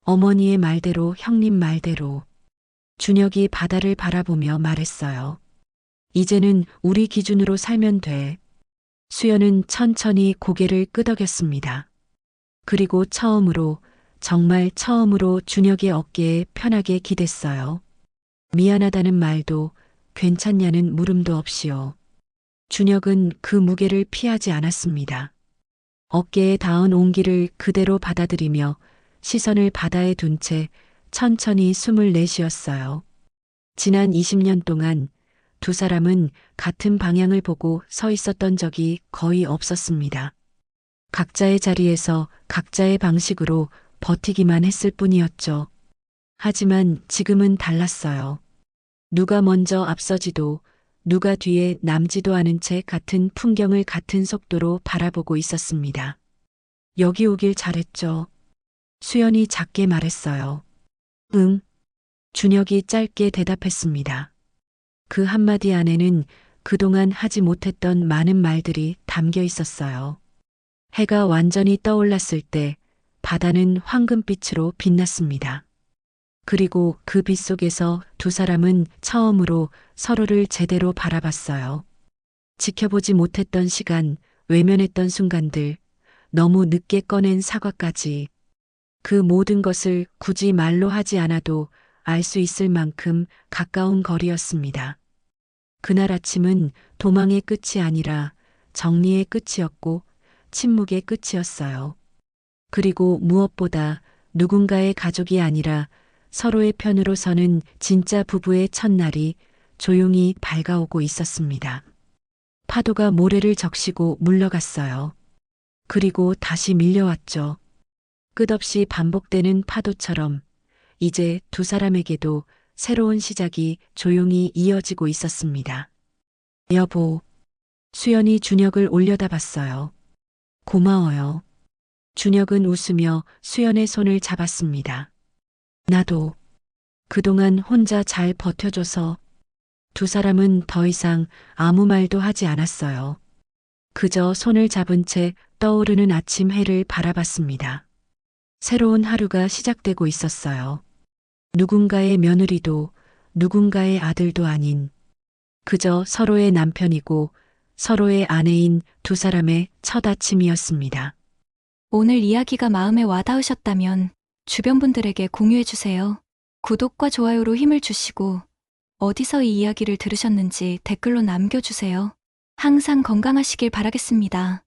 어머니의 말대로, 형님 말대로. 준혁이 바다를 바라보며 말했어요. 이제는 우리 기준으로 살면 돼. 수연은 천천히 고개를 끄덕였습니다. 그리고 처음으로, 정말 처음으로 준혁의 어깨에 편하게 기댔어요. 미안하다는 말도, 괜찮냐는 물음도 없이요. 준혁은 그 무게를 피하지 않았습니다. 어깨에 닿은 온기를 그대로 받아들이며 시선을 바다에 둔 채 천천히 숨을 내쉬었어요. 지난 20년 동안 두 사람은 같은 방향을 보고 서 있었던 적이 거의 없었습니다. 각자의 자리에서 각자의 방식으로 버티기만 했을 뿐이었죠. 하지만 지금은 달랐어요. 누가 먼저 앞서지도 누가 뒤에 남지도 않은 채 같은 풍경을 같은 속도로 바라보고 있었습니다. 여기 오길 잘했죠. 수연이 작게 말했어요. 응. 준혁이 짧게 대답했습니다. 그 한마디 안에는 그동안 하지 못했던 많은 말들이 담겨 있었어요. 해가 완전히 떠올랐을 때 바다는 황금빛으로 빛났습니다. 그리고 그 빛 속에서 두 사람은 처음으로 서로를 제대로 바라봤어요. 지켜보지 못했던 시간, 외면했던 순간들, 너무 늦게 꺼낸 사과까지. 그 모든 것을 굳이 말로 하지 않아도 알 수 있을 만큼 가까운 거리였습니다. 그날 아침은 도망의 끝이 아니라 정리의 끝이었고 침묵의 끝이었어요. 그리고 무엇보다 누군가의 가족이 아니라 서로의 편으로 서는 진짜 부부의 첫날이 조용히 밝아오고 있었습니다. 파도가 모래를 적시고 물러갔어요. 그리고 다시 밀려왔죠. 끝없이 반복되는 파도처럼 이제 두 사람에게도 새로운 시작이 조용히 이어지고 있었습니다. 여보, 수연이 준혁을 올려다봤어요. 고마워요. 준혁은 웃으며 수연의 손을 잡았습니다. 나도 그동안 혼자 잘 버텨줘서. 두 사람은 더 이상 아무 말도 하지 않았어요. 그저 손을 잡은 채 떠오르는 아침 해를 바라봤습니다. 새로운 하루가 시작되고 있었어요. 누군가의 며느리도 누군가의 아들도 아닌 그저 서로의 남편이고 서로의 아내인 두 사람의 첫 아침이었습니다. 오늘 이야기가 마음에 와닿으셨다면 주변 분들에게 공유해주세요. 구독과 좋아요로 힘을 주시고 어디서 이 이야기를 들으셨는지 댓글로 남겨주세요. 항상 건강하시길 바라겠습니다.